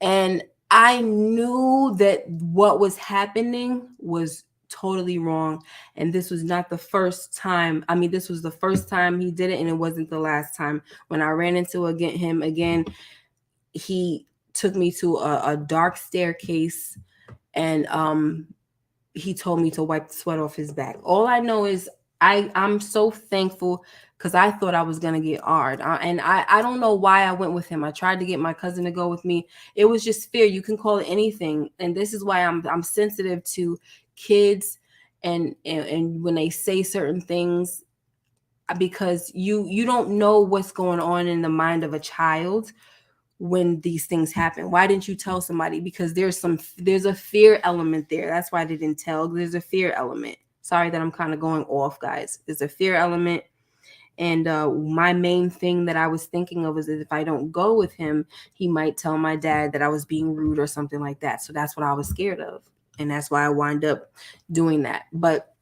And I knew that what was happening was totally wrong. And this was not the first time. I mean, this was the first time he did it, and it wasn't the last time. When I ran into him again, he took me to a dark staircase, and he told me to wipe the sweat off his back. All I know is I'm so thankful, because I thought I was going to get hard. And I don't know why I went with him. I tried to get my cousin to go with me. It was just fear. You can call it anything. And this is why I'm sensitive to kids and when they say certain things, because you don't know what's going on in the mind of a child when these things happen. Why didn't you tell somebody? Because there's a fear element there. That's why I didn't tell. There's a fear element. Sorry that I'm kind of going off, guys. There's a fear element. And my main thing that I was thinking of is that if I don't go with him, he might tell my dad that I was being rude or something like that. So that's what I was scared of. And that's why I wind up doing that. But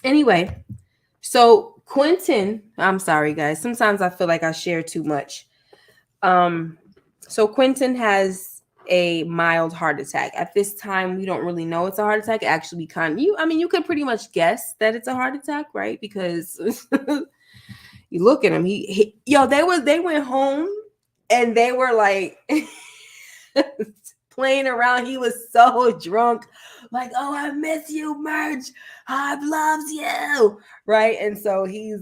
anyway, so Quentin, I'm sorry, guys. Sometimes I feel like I share too much. So Quentin has a mild heart attack. At this time, we don't really know it's a heart attack. Actually, you could pretty much guess that it's a heart attack, right? Because you look at him, they went home and they were like playing around. He was so drunk, like, oh, I miss you, Merch. Hub loves you, right? And so he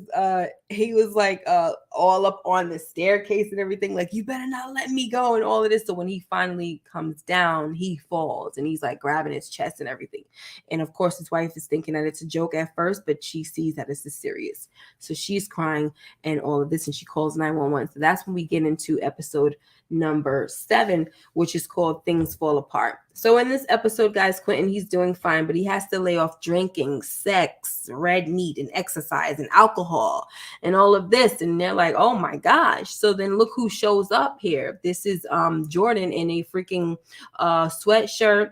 was like all up on the staircase and everything, like, you better not let me go and all of this. So when he finally comes down, he falls and he's like grabbing his chest and everything. And of course, his wife is thinking that it's a joke at first, but she sees that this is serious. So she's crying and all of this, and she calls 911. So that's when we get into episode number 7, which is called Things Fall Apart. So in this episode, guys, Quentin, he's doing fine, but he has to lay off drinking, sex, red meat, and exercise, and alcohol, and all of this. And they're like, oh my gosh. So then look who shows up here. This is Jordan in a freaking sweatshirt,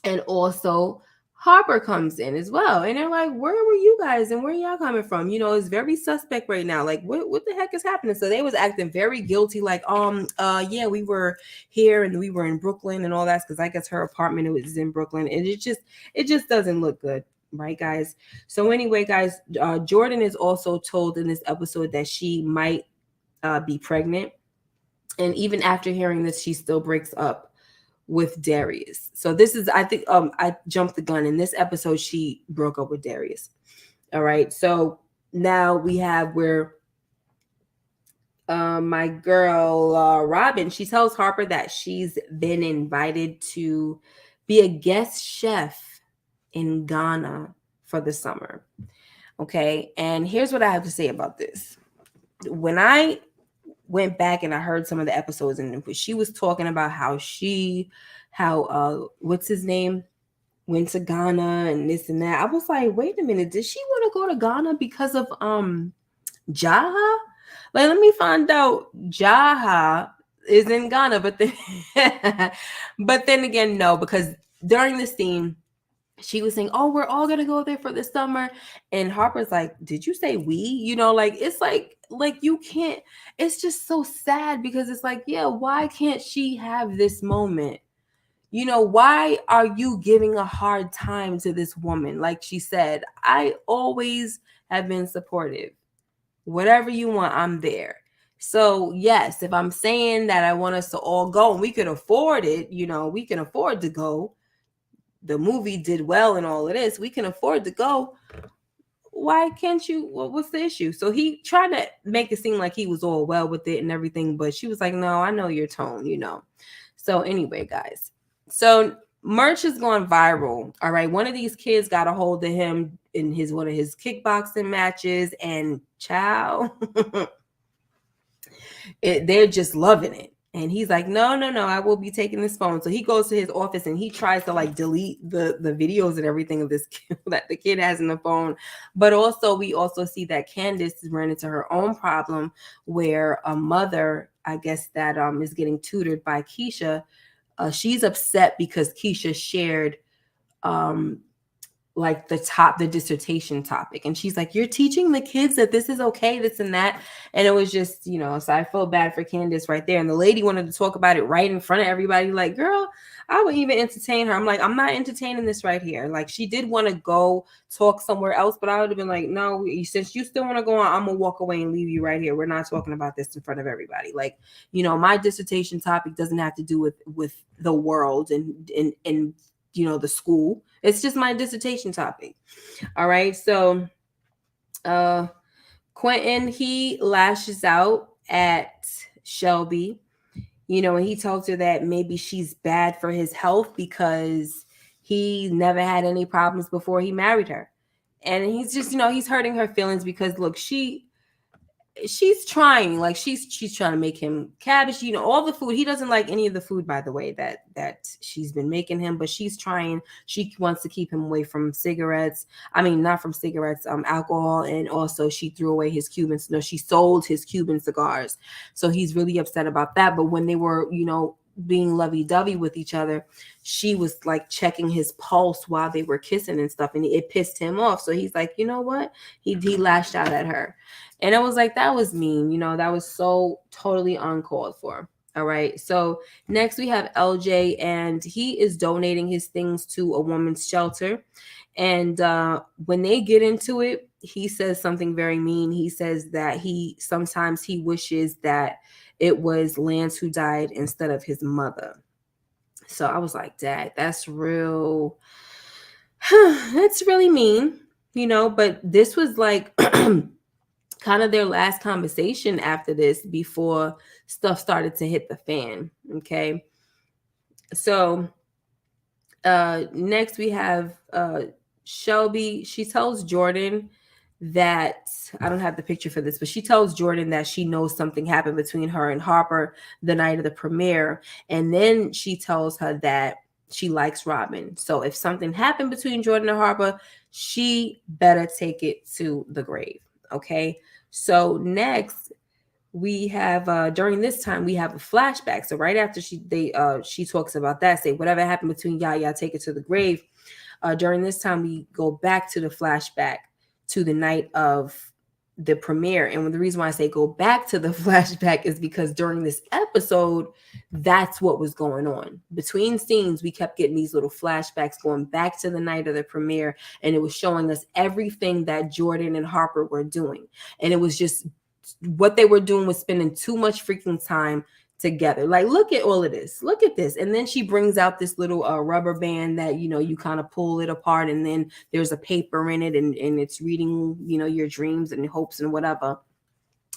and also Harper comes in as well. And they're like, where were you guys and where y'all coming from? It's very suspect right now. Like, what the heck is happening? So they was acting very guilty, like, yeah, we were here and we were in Brooklyn and all that, because I guess her apartment was in Brooklyn. And it just doesn't look good. Right, guys? So anyway, guys, Jordan is also told in this episode that she might be pregnant. And even after hearing this, she still breaks up with Darius. So this is, I think, I jumped the gun. In this episode, she broke up with Darius. All right. So now we have where my girl, Robin, she tells Harper that she's been invited to be a guest chef in Ghana for the summer. Okay. And here's what I have to say about this. When I went back and I heard some of the episodes, and she was talking about how what's his name, went to Ghana and this and that. I was like, wait a minute, did she want to go to Ghana because of Jaha? Like, let me find out. Jaha is in Ghana, but then again, no, because during the scene, she was saying, oh, we're all gonna go there for the summer. And Harper's like, did you say we? Like, it's like you can't, it's just so sad, because it's like, yeah, why can't she have this moment? Why are you giving a hard time to this woman? Like she said, I always have been supportive. Whatever you want, I'm there. So yes, if I'm saying that I want us to all go and we could afford it, we can afford to go. The movie did well and all of this, we can afford to go. Why can't you? What's the issue? So he tried to make it seem like he was all well with it and everything, but she was like, no, I know your tone, So anyway, guys, so merch is going viral. All right, one of these kids got a hold of him in one of his kickboxing matches, and child, they're just loving it. And he's like, no, I will be taking this phone. So he goes to his office and he tries to like delete the videos and everything of this kid, that the kid has in the phone. But also, we also see that Candace ran into her own problem, where a mother, I guess, that is getting tutored by Keisha. She's upset because Keisha shared like the dissertation topic, and she's like, you're teaching the kids that this is okay, this and that. And it was just, so I felt bad for Candace right there. And the lady wanted to talk about it right in front of everybody, like, girl, I would even entertain her. I'm like, I'm not entertaining this right here. Like, she did want to go talk somewhere else, but I would have been like, no, since you still want to go on, I'm gonna walk away and leave you right here. We're not talking about this in front of everybody. Like, my dissertation topic doesn't have to do with the world and the school. It's just my dissertation topic. All right. So Quentin, he lashes out at Shelby, and he tells her that maybe she's bad for his health because he never had any problems before he married her. And he's just, he's hurting her feelings because, look, she's trying, like she's trying to make him cabbage, all the food. He doesn't like any of the food, by the way, that she's been making him, but she's trying. She wants to keep him away from cigarettes. I mean, not from cigarettes, alcohol. And also she threw away his Cubans. No, she sold his Cuban cigars. So he's really upset about that. But when they were, being lovey-dovey with each other, she was like checking his pulse while they were kissing and stuff, and it pissed him off. So he's like, you know what? He lashed out at her. And it was like, that was mean, that was so totally uncalled for. All right. So next we have LJ, and he is donating his things to a woman's shelter. And when they get into it, he says something very mean. He says that sometimes he wishes that it was Lance who died instead of his mother. So I was like, Dad, that's real. That's really mean, but this was like kind of their last conversation after this before stuff started to hit the fan. Okay. So next we have Shelby. She tells Jordan that I don't have the picture for this, but she tells Jordan that she knows something happened between her and Harper the night of the premiere. And then she tells her that she likes Robin. So if something happened between Jordan and Harper, she better take it to the grave. Okay. So next we have during this time we have a flashback. So right after she talks about that, say whatever happened between y'all, take it to the grave. During this time, we go back to the flashback to the night of the premiere. And the reason why I say go back to the flashback is because during this episode, that's what was going on. Between scenes, we kept getting these little flashbacks going back to the night of the premiere, and it was showing us everything that Jordan and Harper were doing. And it was just what they were doing was spending too much freaking time together. Like, look at all of this. Look at this. And then she brings out this little rubber band that, you kind of pull it apart, and then there's a paper in it, and it's reading, your dreams and hopes and whatever.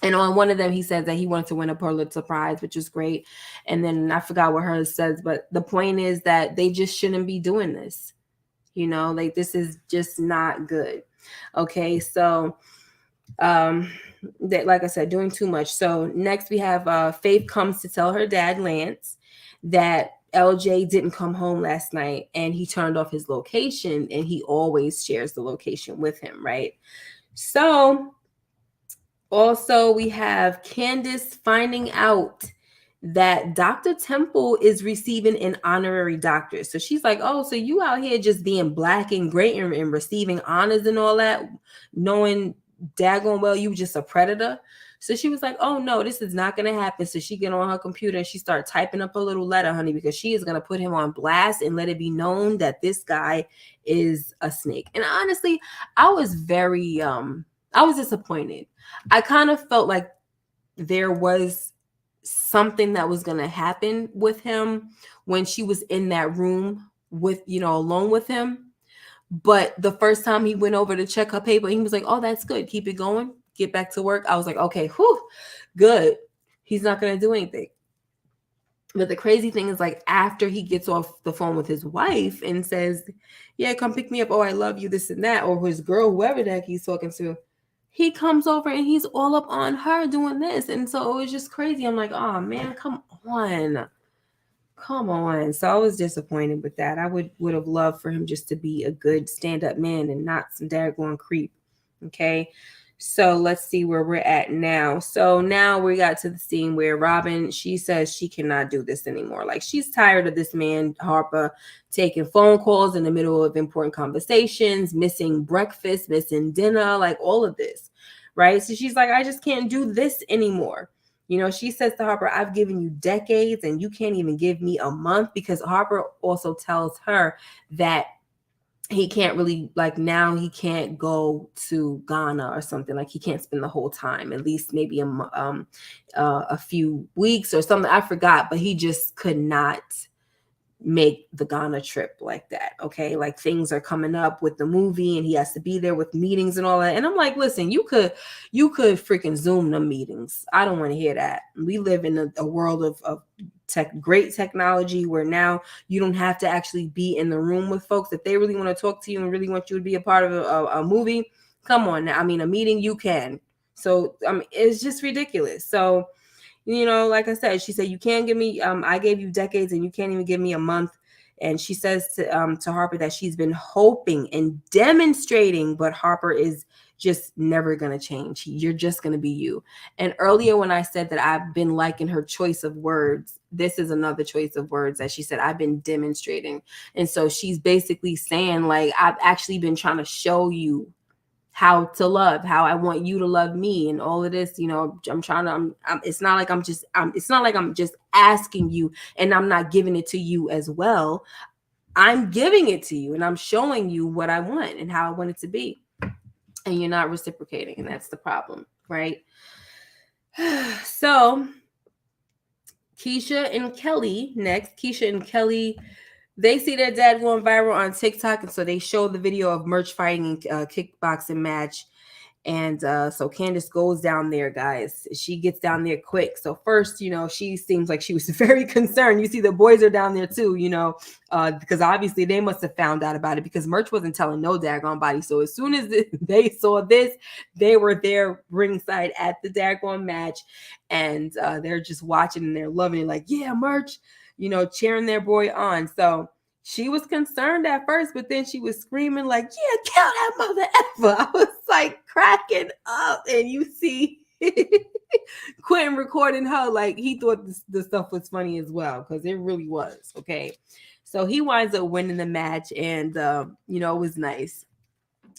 And on one of them, he says that he wanted to win a Pulitzer Prize, which is great. And then I forgot what hers says, but the point is that they just shouldn't be doing this. Like, this is just not good. Okay, so that, like I said, doing too much. So next we have Faith comes to tell her dad, Lance, that LJ didn't come home last night and he turned off his location, and he always shares the location with him, right? So also we have Candace finding out that Dr. Temple is receiving an honorary doctorate. So she's like, oh, so you out here just being black and great and receiving honors and all that, knowing daggone well you just a predator. So she was like, oh no, this is not gonna happen. So she get on her computer and she started typing up a little letter, honey, because she is gonna put him on blast and let it be known that this guy is a snake. And honestly, I was very I was disappointed. I kind of felt like there was something that was gonna happen with him when she was in that room with, alone with him. But the first time he went over to check her paper, he was like, oh, that's good. Keep it going. Get back to work. I was like, okay, whew, good. He's not going to do anything. But the crazy thing is, like, after he gets off the phone with his wife and says, yeah, come pick me up. Oh, I love you, this and that. Or his girl, whoever the heck he's talking to, he comes over and he's all up on her doing this. And so it was just crazy. I'm like, oh, man, come on. Come on. So I was disappointed with that. I would have loved for him just to be a good stand-up man and not some daggone creep. Okay. So let's see where we're at now. So now we got to the scene where Robin, she says she cannot do this anymore. Like, she's tired of this man, Harper, taking phone calls in the middle of important conversations, missing breakfast, missing dinner, like all of this. Right. So she's like, I just can't do this anymore. She says to Harper, I've given you decades and you can't even give me a month, because Harper also tells her that he can't really, like, now he can't go to Ghana or something. Like, he can't spend the whole time, at least maybe a few weeks or something. I forgot, but he just could not make the Ghana trip like that. Okay. Like, things are coming up with the movie and he has to be there with meetings and all that. And I'm like, listen, you could freaking Zoom them meetings. I don't want to hear that. We live in a world of great technology where now you don't have to actually be in the room with folks. If they really want to talk to you and really want you to be a part of a movie, come on now. I mean, a meeting, you can. So, I mean, it's just ridiculous. So, like I said, she said, you can't give me, I gave you decades and you can't even give me a month. And she says to Harper that she's been hoping and demonstrating, but Harper is just never going to change. You're just going to be you. And earlier when I said that I've been liking her choice of words, this is another choice of words that she said, I've been demonstrating. And so she's basically saying, like, I've actually been trying to show you how to love, how I want you to love me, and all of this. I'm trying to, it's not like it's not like I'm just asking you and I'm not giving it to you as well. I'm giving it to you and I'm showing you what I want and how I want it to be. And you're not reciprocating. And that's the problem, right? So Keisha and Kelly next. Keisha and Kelly, they see their dad going viral on TikTok. And so they show the video of Merch fighting a kickboxing match. And so Candace goes down there, guys. She gets down there quick. So first, she seems like she was very concerned. You see the boys are down there too, because obviously they must have found out about it, because Merch wasn't telling no daggone body. So as soon as they saw this, they were there ringside at the daggone match. And they're just watching and they're loving it, like, yeah, Merch, cheering their boy on. So she was concerned at first, but then she was screaming like, yeah, kill that mother effer. I was like cracking up. And you see Quentin recording her like he thought the stuff was funny as well, because it really was. Okay. So he winds up winning the match, and, it was nice.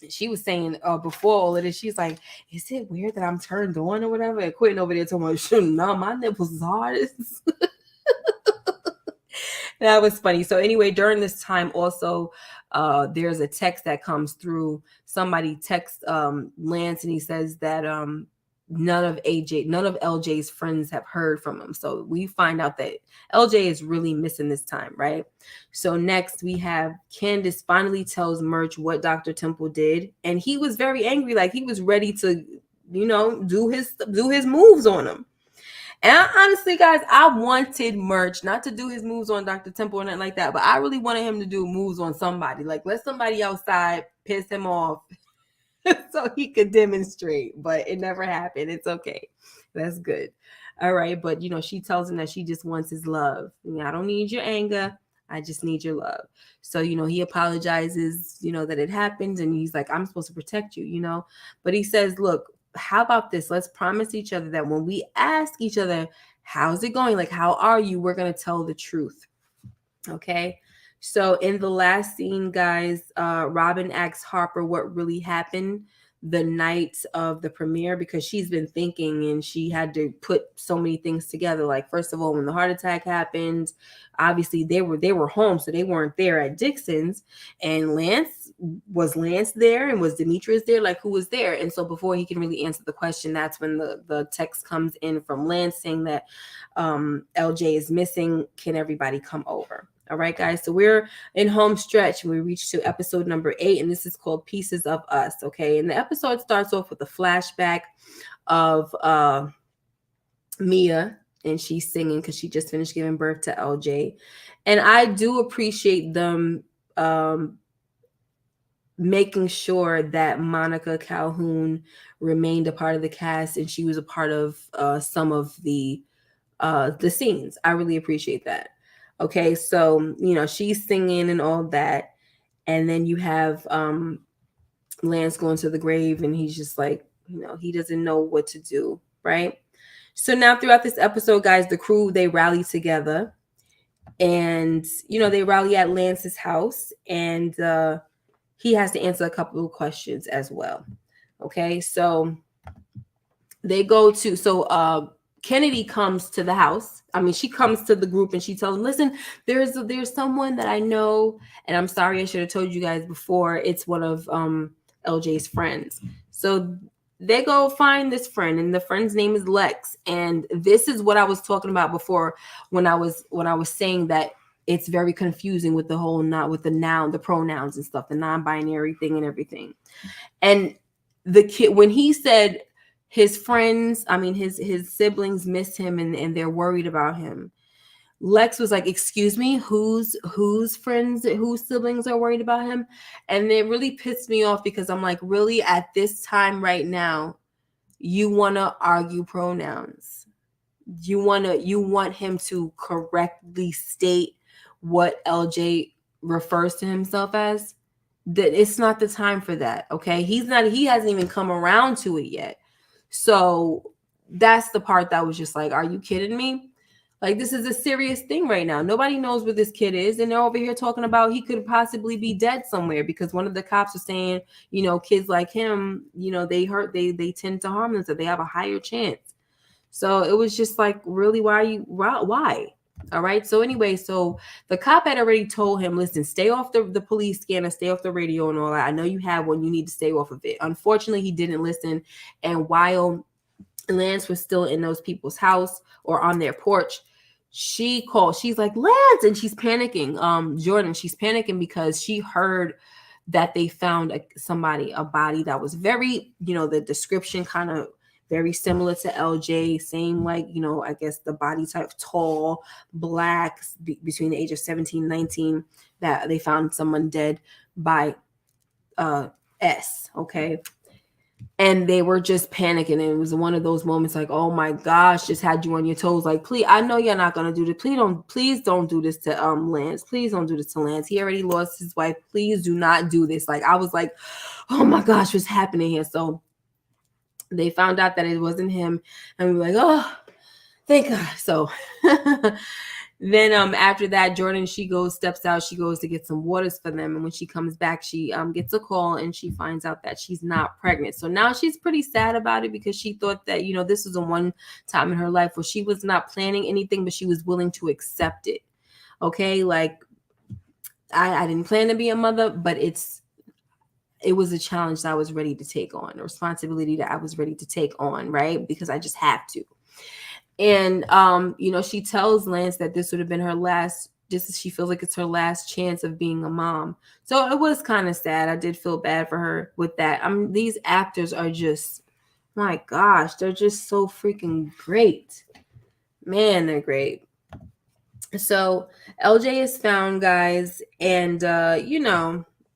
She was saying before all of this, she's like, is it weird that I'm turned on or whatever? And Quentin over there talking about, no, my nipples is hard. That was funny. So anyway, during this time also, there's a text that comes through. Somebody texts Lance, and he says that none of LJ's friends have heard from him. So we find out that LJ is really missing this time, right? So next we have Candace finally tells Merch what Dr. Temple did, and he was very angry, like he was ready to, do his moves on him. And honestly, guys, I wanted Merch not to do his moves on Dr. Temple or nothing like that, but I really wanted him to do moves on somebody. Like, let somebody outside piss him off so he could demonstrate. But it never happened. It's okay. That's good. All right. But, she tells him that she just wants his love. I don't need your anger. I just need your love. So, he apologizes, that it happened. And he's like, I'm supposed to protect you, But he says, look, how about this? Let's promise each other that when we ask each other, how's it going? Like, how are you? We're going to tell the truth. Okay. So in the last scene, guys, Robin asks Harper what really happened the night of the premiere, because she's been thinking and she had to put so many things together. Like, first of all, when the heart attack happened, obviously they were home, so they weren't there at Dixon's. And was Lance there, and was Demetrius there? Like, who was there? And so before he can really answer the question, that's when the text comes in from Lance saying that LJ is missing. Can everybody come over? All right, guys. So we're in home stretch. We reached to episode number 8, and this is called Pieces of Us. Okay. And the episode starts off with a flashback of Mia, and she's singing because she just finished giving birth to LJ. And I do appreciate them making sure that Monica Calhoun remained a part of the cast, and she was a part of some of the scenes. I really appreciate that. Okay, so she's singing and all that, and then you have Lance going to the grave, and he's just like, he doesn't know what to do, right? So now throughout this episode, guys, the crew, they rally together, and they rally at Lance's house, and he has to answer a couple of questions as well. Okay, so they go to Kennedy comes to the house. I mean, she comes to the group and she tells them, listen, there's someone that I know, and I'm sorry I should have told you guys before. It's one of LJ's friends. So they go find this friend, and the friend's name is Lex. And this is what I was talking about before when I was saying that it's very confusing with the whole the pronouns and stuff, the non-binary thing and everything. And the kid, when he said his friends, his siblings miss him and they're worried about him, Lex was like, excuse me, whose friends, whose siblings are worried about him? And it really pissed me off, because I'm like, really, at this time right now, you want to argue pronouns? You want him to correctly state what LJ refers to himself as? That it's not the time for that. Okay. He hasn't even come around to it yet. So that's the part that was just like, are you kidding me? Like, this is a serious thing right now. Nobody knows where this kid is. And they're over here talking about he could possibly be dead somewhere, because one of the cops was saying, kids like him, they tend to harm themselves. They have a higher chance. So it was just like, really, why? All right. So anyway, so the cop had already told him, listen, stay off the police scanner, stay off the radio and all that. I know you have one. You need to stay off of it. Unfortunately, he didn't listen. And while Lance was still in those people's house or on their porch, she called. She's like, Lance, and she's panicking. Jordan, she's panicking because she heard that they found a body that was very, the description kind of very similar to LJ, same, like, I guess the body type, tall, black, between the age of 17 19, that they found someone dead by S. Okay. And they were just panicking. And it was one of those moments like, oh my gosh, just had you on your toes. Like, please, I know you're not gonna do this. Please don't do this to Lance. Please don't do this to Lance. He already lost his wife. Please do not do this. Like, I was like, oh my gosh, what's happening here? So they found out that it wasn't him, and we were like, oh, thank God. So then after that, Jordan, she steps out, she goes to get some waters for them, and when she comes back, she gets a call, and she finds out that she's not pregnant. So now she's pretty sad about it, because she thought that, this was a one time in her life where she was not planning anything, but she was willing to accept it. Okay, like, I didn't plan to be a mother, but it was a challenge that I was ready to take on, a responsibility that I was ready to take on, right? Because I just have to. And, she tells Lance that this would have been her last, just as she feels like it's her last chance of being a mom. So it was kind of sad. I did feel bad for her with that. These actors are just, my gosh, they're just so freaking great. Man, they're great. So LJ is found, guys. And,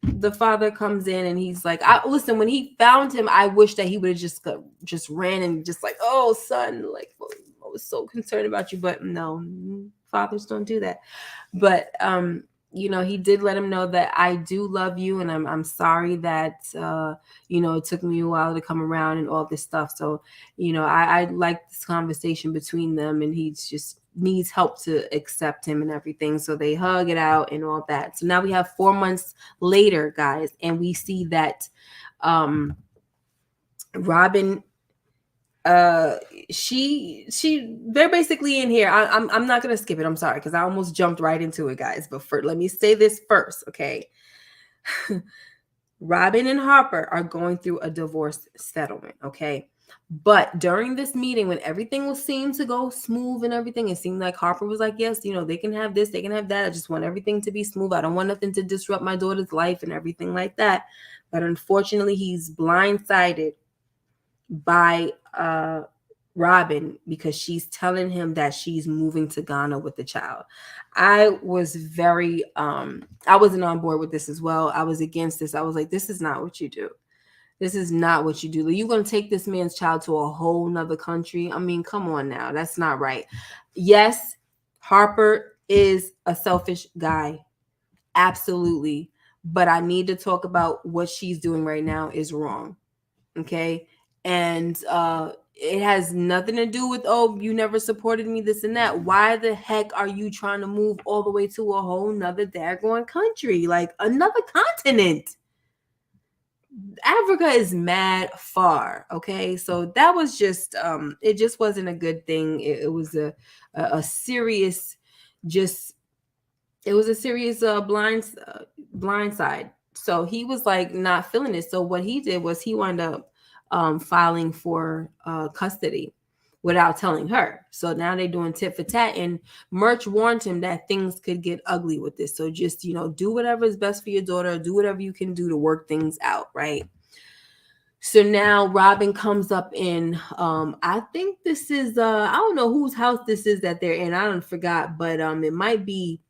the father comes in, and he's like, listen, when he found him, I wish that he would have just ran and just like, oh, son, like, I was so concerned about you. But no, fathers don't do that. But he did let him know that I do love you, and I'm sorry that it took me a while to come around and all this stuff. So I like this conversation between them, and he's just needs help to accept him and everything. So they hug it out and all that. So now we have 4 months later, guys, and we see that Robin, they're basically in here. I'm not gonna skip it. I'm sorry, because I almost jumped right into it, guys. But let me say this first, okay? Robin and Harper are going through a divorce settlement, okay? But during this meeting, when everything seemed to go smooth and everything, it seemed like Harper was like, yes, they can have this, they can have that. I just want everything to be smooth. I don't want nothing to disrupt my daughter's life and everything like that. But unfortunately, he's blindsided by Robin, because she's telling him that she's moving to Ghana with the child. I was I wasn't on board with this as well. I was against this. I was like, this is not what you do. This is not what you do. You're going to take this man's child to a whole nother country. I mean, come on now. That's not right. Yes, Harper is a selfish guy. Absolutely. But I need to talk about what she's doing right now is wrong. Okay. And it has nothing to do with, oh, you never supported me, this and that. Why the heck are you trying to move all the way to a whole nother daggone country, like another continent? Africa is mad far. Okay, so that was just it just wasn't a good thing. It was a serious, it was a serious blindside. So he was like not feeling it. So what he did was he wound up filing for custody without telling her. So now they're doing tit for tat, and Murch warned him that things could get ugly with this. So just, do whatever is best for your daughter, do whatever you can do to work things out, right? So now Robin comes up in, I think this is, I don't know whose house this is that they're in. I don't forgot, but it might be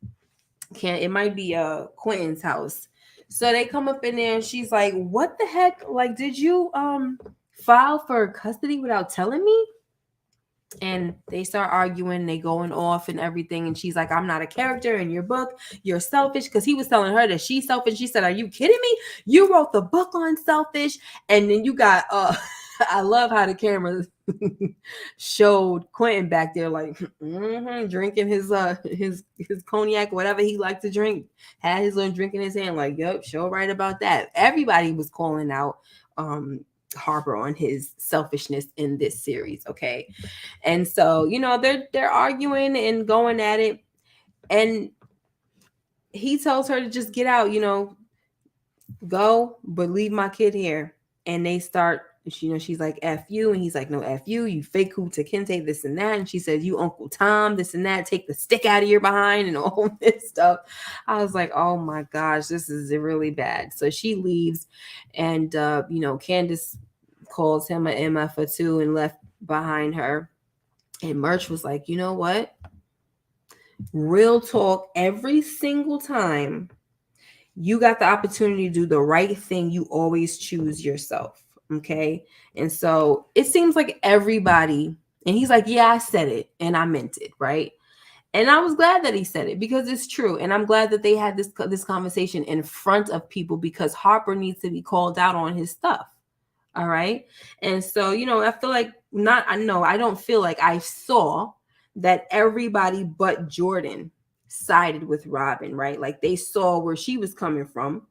Quentin's house. So they come up in there, and she's like, what the heck? Like, did you file for custody without telling me? And they start arguing, they going off and everything. And she's like, I'm not a character in your book. You're selfish. Because he was telling her that she's selfish. She said, are you kidding me? You wrote the book on selfish. And then you got, I love how the camera showed Quentin back there, like, drinking his cognac, whatever he liked to drink. Had his little drink in his hand, like, yep, sure, right about that. Everybody was calling out Harper on his selfishness in this series, okay? And so, they're arguing and going at it, and he tells her to just get out, go, but leave my kid here. and they start, she's like, F you. And he's like, no, F you, you fake Kunta Kinte, this and that. And she says, you Uncle Tom, this and that, take the stick out of your behind and all this stuff. I was like, oh my gosh, this is really bad. So she leaves, and, Candace calls him an MF too and left behind her. And Merch was like, you know what? Real talk, every single time you got the opportunity to do the right thing, you always choose yourself. Okay. And so it seems like everybody, and he's like, yeah, I said it and I meant it. Right. And I was glad that he said it because it's true. And I'm glad that they had this conversation in front of people, because Harper needs to be called out on his stuff. All right. And so, I feel like I don't feel like I saw that everybody but Jordan sided with Robin, right? Like they saw where she was coming from.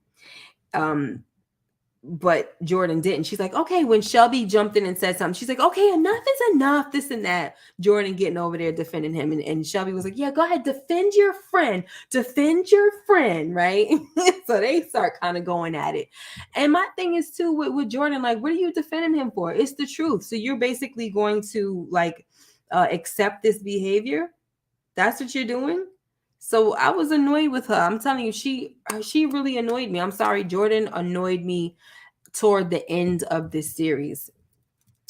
But Jordan didn't. She's like, okay, when Shelby jumped in and said something, she's like, okay, enough is enough, this and that. Jordan getting over there defending him. And Shelby was like, yeah, go ahead, defend your friend, right? So they start kind of going at it. And my thing is too with Jordan, like, what are you defending him for? It's the truth. So you're basically going to accept this behavior. That's what you're doing. So I was annoyed with her. I'm telling you, she really annoyed me. I'm sorry, Jordan annoyed me toward the end of this series.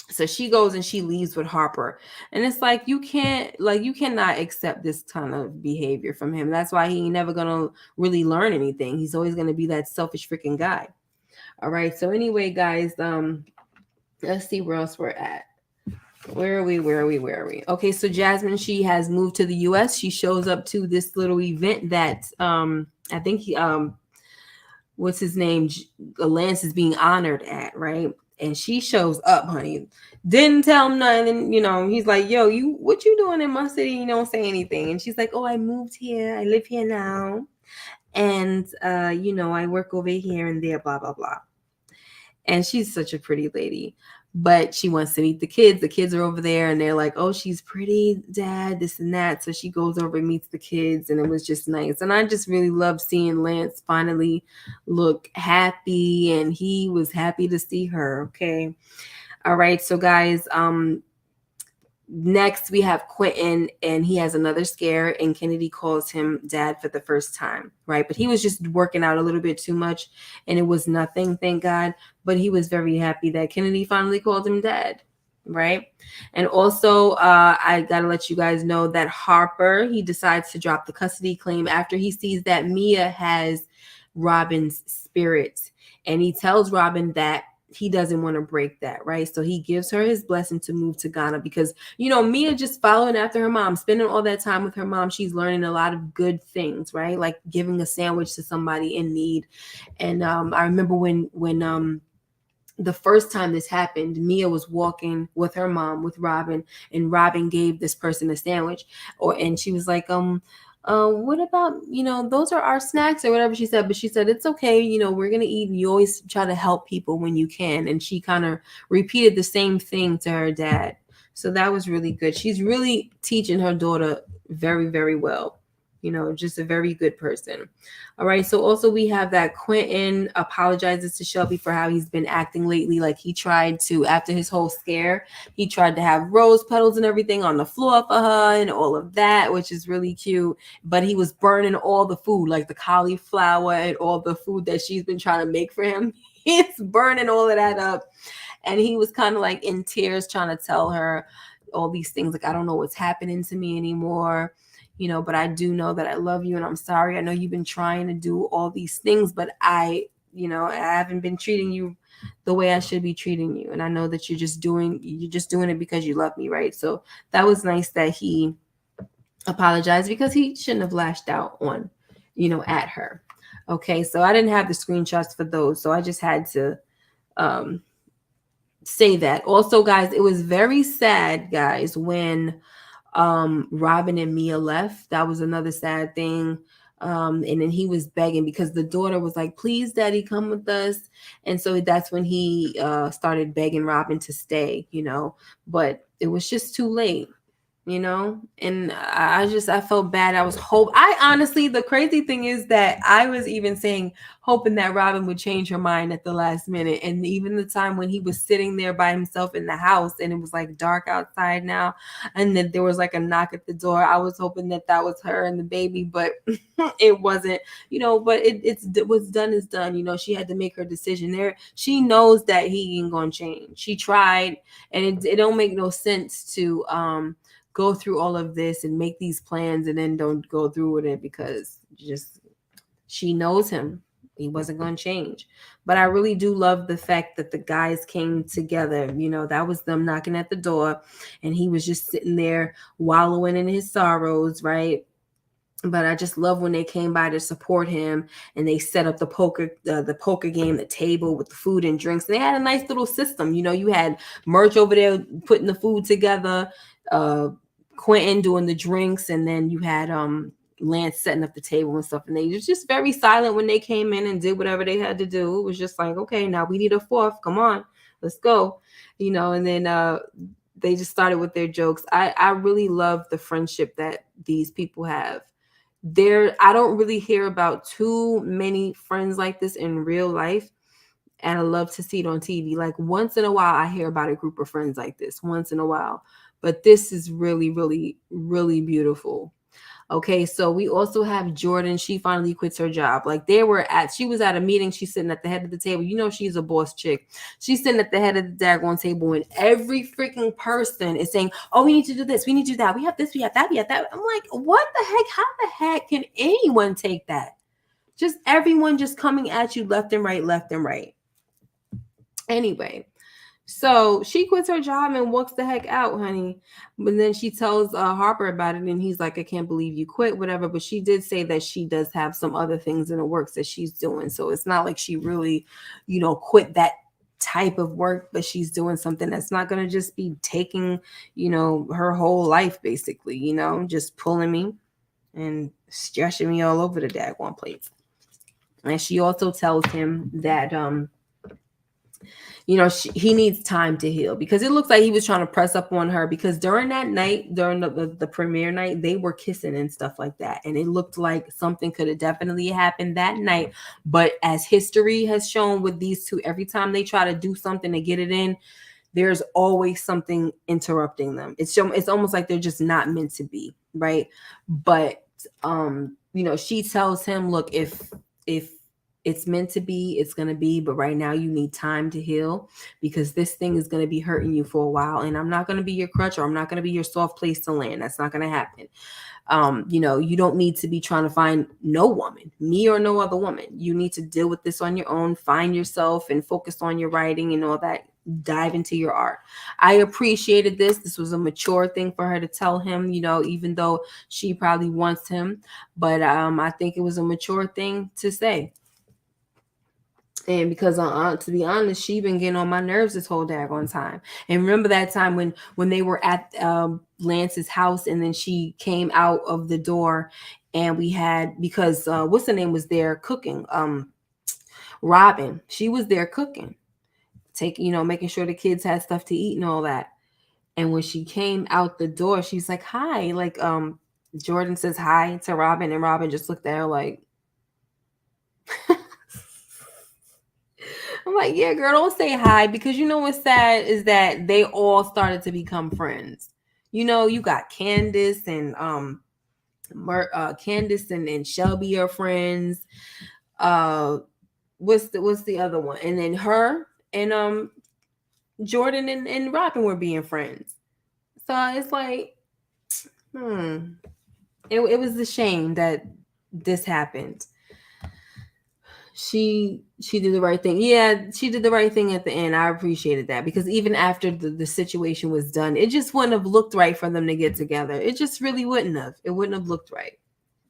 So she goes and she leaves with Harper. And it's like, you cannot accept this kind of behavior from him. That's why he ain't never gonna really learn anything. He's always gonna be that selfish freaking guy. All right. So anyway, guys, let's see where else we're at. Where are we? Okay, so Jasmine, she has moved to the US. She shows up to this little event that I think he what's his name? Lance is being honored at, right? And she shows up, honey. Didn't tell him nothing, he's like, yo, what you doing in my city? You don't say anything. And she's like, oh, I moved here. I live here now. And I work over here and there, blah, blah, blah. And she's such a pretty lady. But she wants to meet the kids. The kids are over there and they're like, oh, she's pretty, Dad, this and that. So she goes over and meets the kids, and it was just nice. And I just really love seeing Lance finally look happy, and he was happy to see her. Okay. All right. So guys, next we have Quentin, and he has another scare, and Kennedy calls him Dad for the first time, right? But he was just working out a little bit too much, and it was nothing, thank God. But he was very happy that Kennedy finally called him Dad, right? And also, I gotta let you guys know that Harper, he decides to drop the custody claim after he sees that Mia has Robin's spirit, and he tells Robin that he doesn't want to break that, right? So he gives her his blessing to move to Ghana, because Mia just following after her mom, spending all that time with her mom, she's learning a lot of good things, right? Like giving a sandwich to somebody in need. And I remember when the first time this happened, Mia was walking with her mom with Robin, and Robin gave this person a sandwich, and she was like, what about, those are our snacks or whatever she said. But she said, it's okay. We're going to eat. You always try to help people when you can. And she kind of repeated the same thing to her dad. So that was really good. She's really teaching her daughter very, very well. Just a very good person. All right. So also we have that Quentin apologizes to Shelby for how he's been acting lately. Like he tried to, after his whole scare, he tried to have rose petals and everything on the floor for her and all of that, which is really cute. But he was burning all the food, like the cauliflower and all the food that she's been trying to make for him. He's burning all of that up. And he was kind of like in tears trying to tell her all these things. Like, I don't know what's happening to me anymore. But I do know that I love you and I'm sorry. I know you've been trying to do all these things, but I haven't been treating you the way I should be treating you. And I know that you're just doing it because you love me, right? So that was nice that he apologized, because he shouldn't have lashed out on, at her. Okay, so I didn't have the screenshots for those, so I just had to say that. Also, guys, it was very sad, guys, when Robin and Mia left. That was another sad thing. And then he was begging, because the daughter was like, please, Daddy, come with us. And so that's when he started begging Robin to stay, but it was just too late. you know. And I felt bad. I honestly, the crazy thing is that I was even saying, hoping that Robin would change her mind at the last minute. And even the time when he was sitting there by himself in the house and it was like dark outside now, and then there was like a knock at the door, I was hoping that that was her and the baby, but it wasn't, you know. But it's what's done is done, you know. She had to make her decision there. She knows that he ain't gonna change. She tried, and it don't make no sense to go through all of this and make these plans and then don't go through with it, because just, she knows him. He wasn't going to change. But I really do love the fact that the guys came together. You know, that was them knocking at the door, and he was just sitting there wallowing in his sorrows, right? But I just love when they came by to support him, and they set up the poker game, the table with the food and drinks. They had a nice little system. You know, you had Merch over there putting the food together, uh, Quentin doing the drinks, and then you had Lance setting up the table and stuff. And they was just very silent when they came in and did whatever they had to do. It was just like, okay, now we need a fourth. Come on, let's go. You know, and then they just started with their jokes. I really love the friendship that these people have. I don't really hear about too many friends like this in real life, and I love to see it on TV. Like once in a while I hear about a group of friends like this, once in a while, but this is really, really, really beautiful. Okay, so we also have Jordan. She finally quits her job. Like she was at a meeting. She's sitting at the head of the table. You know, she's a boss chick. She's sitting at the head of the daggone table, and every freaking person is saying, "Oh, we need to do this. We need to do that. We have this. We have that. We have that." I'm like, what the heck? How the heck can anyone take that? Just everyone just coming at you left and right, left and right. Anyway, so she quits her job and walks the heck out, honey. But then she tells Harper about it, and he's like, I can't believe you quit, whatever. But she did say that she does have some other things in the works that she's doing. So it's not like she really, you know, quit that type of work, but she's doing something that's not going to just be taking, you know, her whole life, basically, you know, just pulling me and stretching me all over the daggone place. And she also tells him that, you know, he needs time to heal, because it looks like he was trying to press up on her, because during that night, during the premiere night, they were kissing and stuff like that. And it looked like something could have definitely happened that night. But as history has shown with these two, every time they try to do something to get it in, there's always something interrupting them. It's almost like they're just not meant to be, right? But you know, she tells him, look, if it's meant to be, it's going to be, but right now you need time to heal, because this thing is going to be hurting you for a while, and I'm not going to be your crutch, or I'm not going to be your soft place to land. That's not going to happen. You know, you don't need to be trying to find no woman, me or no other woman. You need to deal with this on your own, find yourself and focus on your writing and all that. Dive into your art. I appreciated this. This was a mature thing for her to tell him, you know, even though she probably wants him, but I think it was a mature thing to say. And because to be honest, she been getting on my nerves this whole daggone time. And remember that time when they were at Lance's house, and then she came out of the door, and we had, because what's the name was there cooking, Robin. She was there cooking, making sure the kids had stuff to eat and all that. And when she came out the door, she's like, "Hi," like Jordan says hi to Robin, and Robin just looked at her like. I'm like, yeah, girl, don't say hi, because you know what's sad is that they all started to become friends. You know, you got Candace and Candace and Shelby are friends. What's the other one? And then her and Jordan and Robin were being friends. So it's like, it was a shame that this happened. She did the right thing. Yeah, she did the right thing at the end. I appreciated that, because even after the situation was done, it just wouldn't have looked right for them to get together. It just really wouldn't have. It wouldn't have looked right.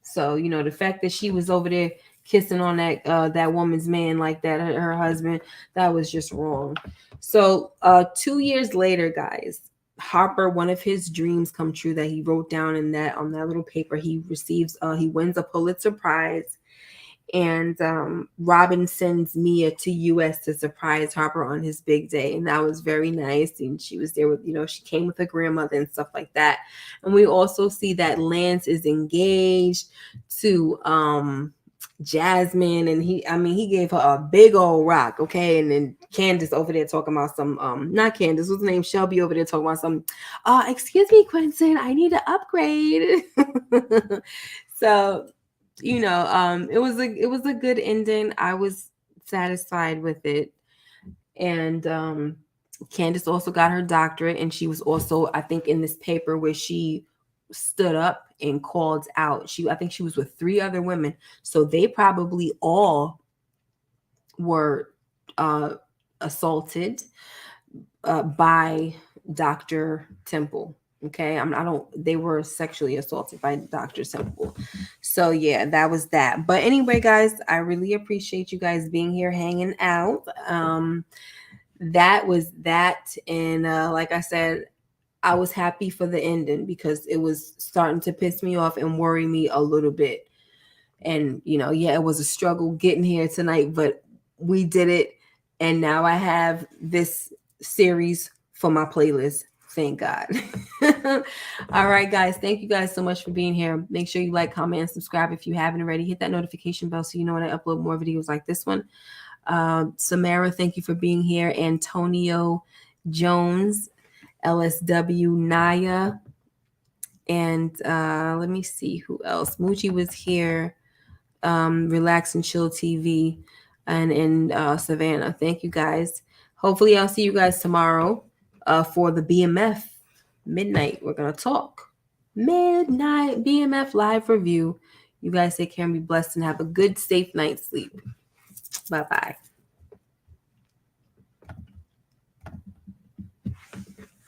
So, you know, the fact that she was over there kissing on that woman's man like that, her husband, that was just wrong. So 2 years later, guys, Harper, one of his dreams come true that he wrote down on that little paper. He wins a Pulitzer Prize. And Robin sends Mia to US to surprise Harper on his big day, and that was very nice. And she was there with, she came with her grandmother and stuff like that. And we also see that Lance is engaged to Jasmine, and he gave her a big old rock, okay. And then Candace over there talking about some not Candace, what's her name, Shelby over there talking about some excuse me, Quentin, I need to upgrade. So it was a good ending. I was satisfied with it. And Candace also got her doctorate, and she was also, I think, in this paper where she stood up and called out. I think she was with 3 other women, so they probably all were assaulted by Dr. Temple. Okay, they were sexually assaulted by Dr. Temple. So yeah, that was that. But anyway, guys, I really appreciate you guys being here, hanging out. That was that. And like I said, I was happy for the ending because it was starting to piss me off and worry me a little bit. And it was a struggle getting here tonight, but we did it. And now I have this series for my playlist. Thank God. All right, guys. Thank you guys so much for being here. Make sure you like, comment, and subscribe if you haven't already. Hit that notification bell so you know when I upload more videos like this one. Samara, thank you for being here. Antonio Jones, LSW Naya, and let me see who else. Moochie was here. Relax and Chill TV, and in Savannah. Thank you guys. Hopefully I'll see you guys tomorrow for the BMF midnight. We're gonna talk midnight BMF live review. You guys take care and be blessed and have a good, safe night's sleep. Bye-bye.